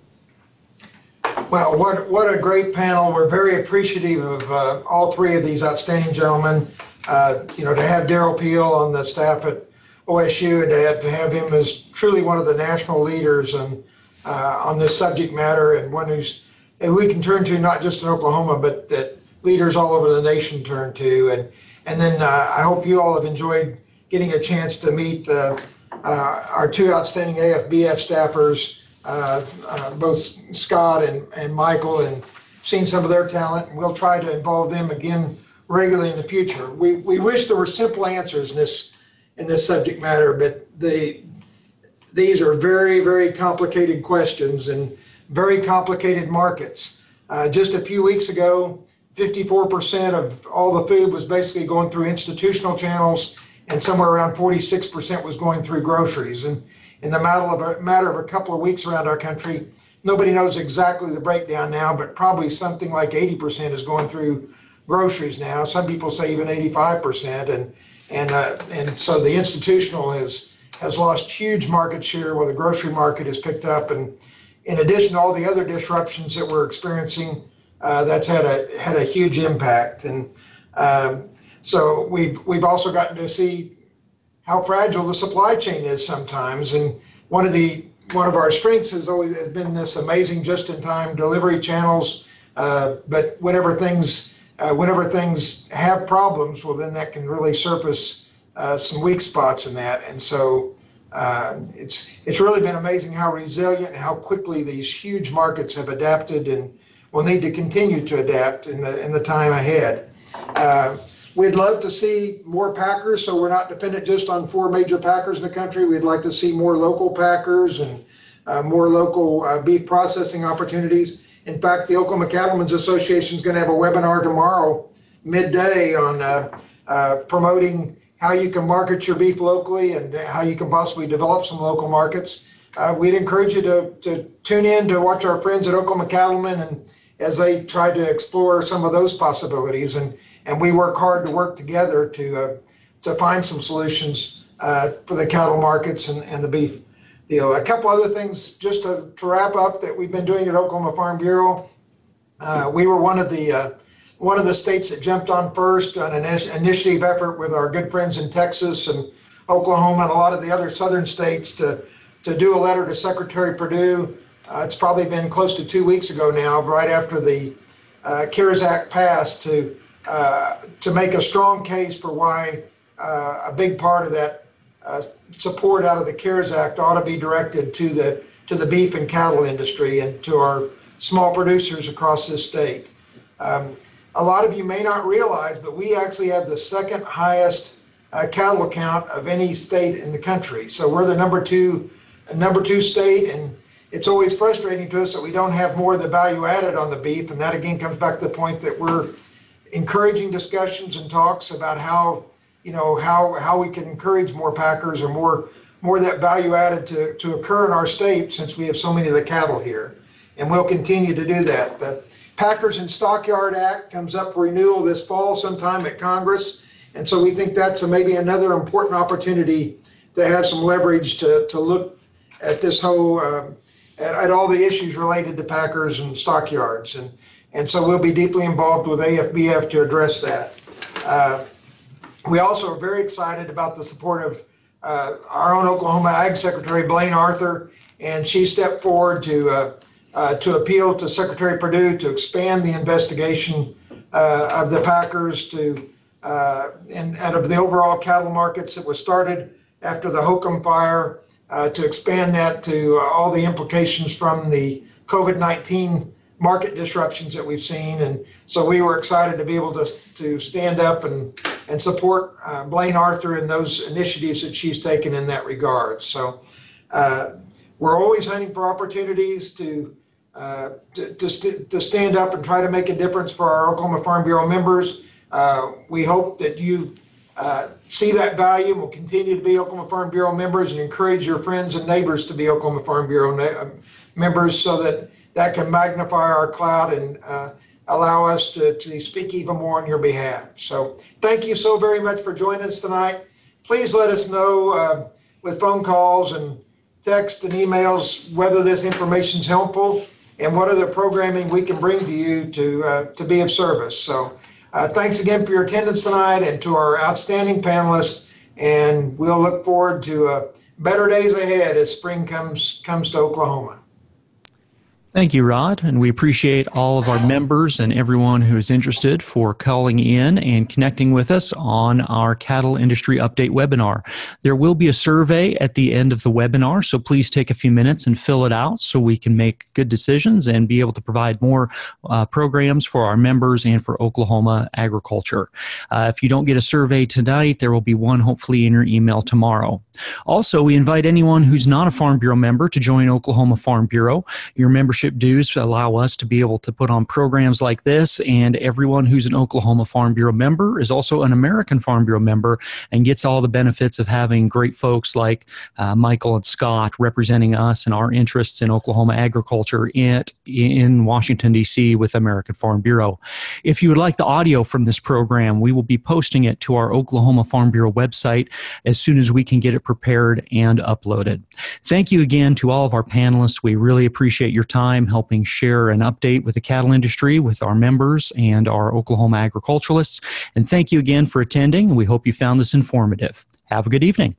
Well, what a great panel. We're very appreciative of all three of these outstanding gentlemen. To have Derrell Peel on the staff at OSU and to have him as truly one of the national leaders on this subject matter, and one who we can turn to not just in Oklahoma, but that leaders all over the nation turn to. And then I hope you all have enjoyed getting a chance to meet our two outstanding AFBF staffers, both Scott and Michael, and seen some of their talent. And we'll try to involve them again regularly in the future. We wish there were simple answers in this subject matter, but these are very, very complicated questions and very complicated markets. Just a few weeks ago, 54% of all the food was basically going through institutional channels, and somewhere around 46% was going through groceries. And in the matter of a couple of weeks around our country, nobody knows exactly the breakdown now, but probably something like 80% is going through groceries now. Some people say even 85%. And so the institutional has lost huge market share while the grocery market has picked up. And in addition to all the other disruptions that we're experiencing, that's had a huge impact. And so we've also gotten to see how fragile the supply chain is sometimes. And one of our strengths has been this amazing just-in-time delivery channels. But whenever things have problems, well, then that can really surface some weak spots in that. And so it's really been amazing how resilient and how quickly these huge markets have adapted, and will need to continue to adapt in the time ahead. We'd love to see more packers, so we're not dependent just on 4 major packers in the country. We'd like to see more local packers and more local beef processing opportunities. In fact, the Oklahoma Cattlemen's Association is going to have a webinar tomorrow midday on promoting how you can market your beef locally and how you can possibly develop some local markets. We'd encourage you to tune in to watch our friends at Oklahoma Cattlemen and as they try to explore some of those possibilities. And we work hard to work together to find some solutions for the cattle markets and the beef deal. A couple other things just to wrap up that we've been doing at Oklahoma Farm Bureau. We were one of the states that jumped on first on an initiative effort with our good friends in Texas and Oklahoma and a lot of the other southern states to do a letter to Secretary Perdue. It's probably been close to 2 weeks ago now, right after the CARES Act passed, to make a strong case for why a big part of that support out of the CARES Act ought to be directed to the beef and cattle industry and to our small producers across this state. A lot of you may not realize, but we actually have the second highest cattle count of any state in the country. So we're the number two state, and it's always frustrating to us that we don't have more of the value added on the beef. And that again comes back to the point that we're encouraging discussions and talks about how we can encourage more packers or more of that value added to occur in our state, since we have so many of the cattle here. And we'll continue to do that. The Packers and Stockyard Act comes up for renewal this fall sometime at Congress. And so we think that's maybe another important opportunity to have some leverage to look at this whole, at all the issues related to packers and stockyards. And so we'll be deeply involved with AFBF to address that. We also are very excited about the support of our own Oklahoma Ag Secretary, Blaine Arthur, and she stepped forward to appeal to Secretary Perdue to expand the investigation of the packers and out of the overall cattle markets that was started after the Hokum fire, to expand that to all the implications from the COVID-19 market disruptions that we've seen. And so we were excited to be able to stand up and support Blaine Arthur in those initiatives that she's taken in that regard. So we're always hunting for opportunities to stand up and try to make a difference for our Oklahoma Farm Bureau members. We hope that you see that value and will continue to be Oklahoma Farm Bureau members, and encourage your friends and neighbors to be Oklahoma Farm Bureau members, so that can magnify our clout and allow us to speak even more on your behalf. So thank you so very much for joining us tonight. Please let us know with phone calls and text and emails whether this information is helpful and what other programming we can bring to you to be of service. So thanks again for your attendance tonight, and to our outstanding panelists, and we'll look forward to better days ahead as spring comes to Oklahoma. Thank you, Rod, and we appreciate all of our members and everyone who is interested for calling in and connecting with us on our Cattle Industry Update webinar. There will be a survey at the end of the webinar, so please take a few minutes and fill it out so we can make good decisions and be able to provide more programs for our members and for Oklahoma agriculture. If you don't get a survey tonight, there will be one hopefully in your email tomorrow. Also, we invite anyone who's not a Farm Bureau member to join Oklahoma Farm Bureau. Your membership dues allow us to be able to put on programs like this, and everyone who's an Oklahoma Farm Bureau member is also an American Farm Bureau member and gets all the benefits of having great folks like Michael and Scott representing us and our interests in Oklahoma agriculture in Washington, D.C. with American Farm Bureau. If you would like the audio from this program, we will be posting it to our Oklahoma Farm Bureau website as soon as we can get it prepared and uploaded. Thank you again to all of our panelists. We really appreciate your time helping share an update with the cattle industry with our members and our Oklahoma agriculturalists. And thank you again for attending. We hope you found this informative. Have a good evening.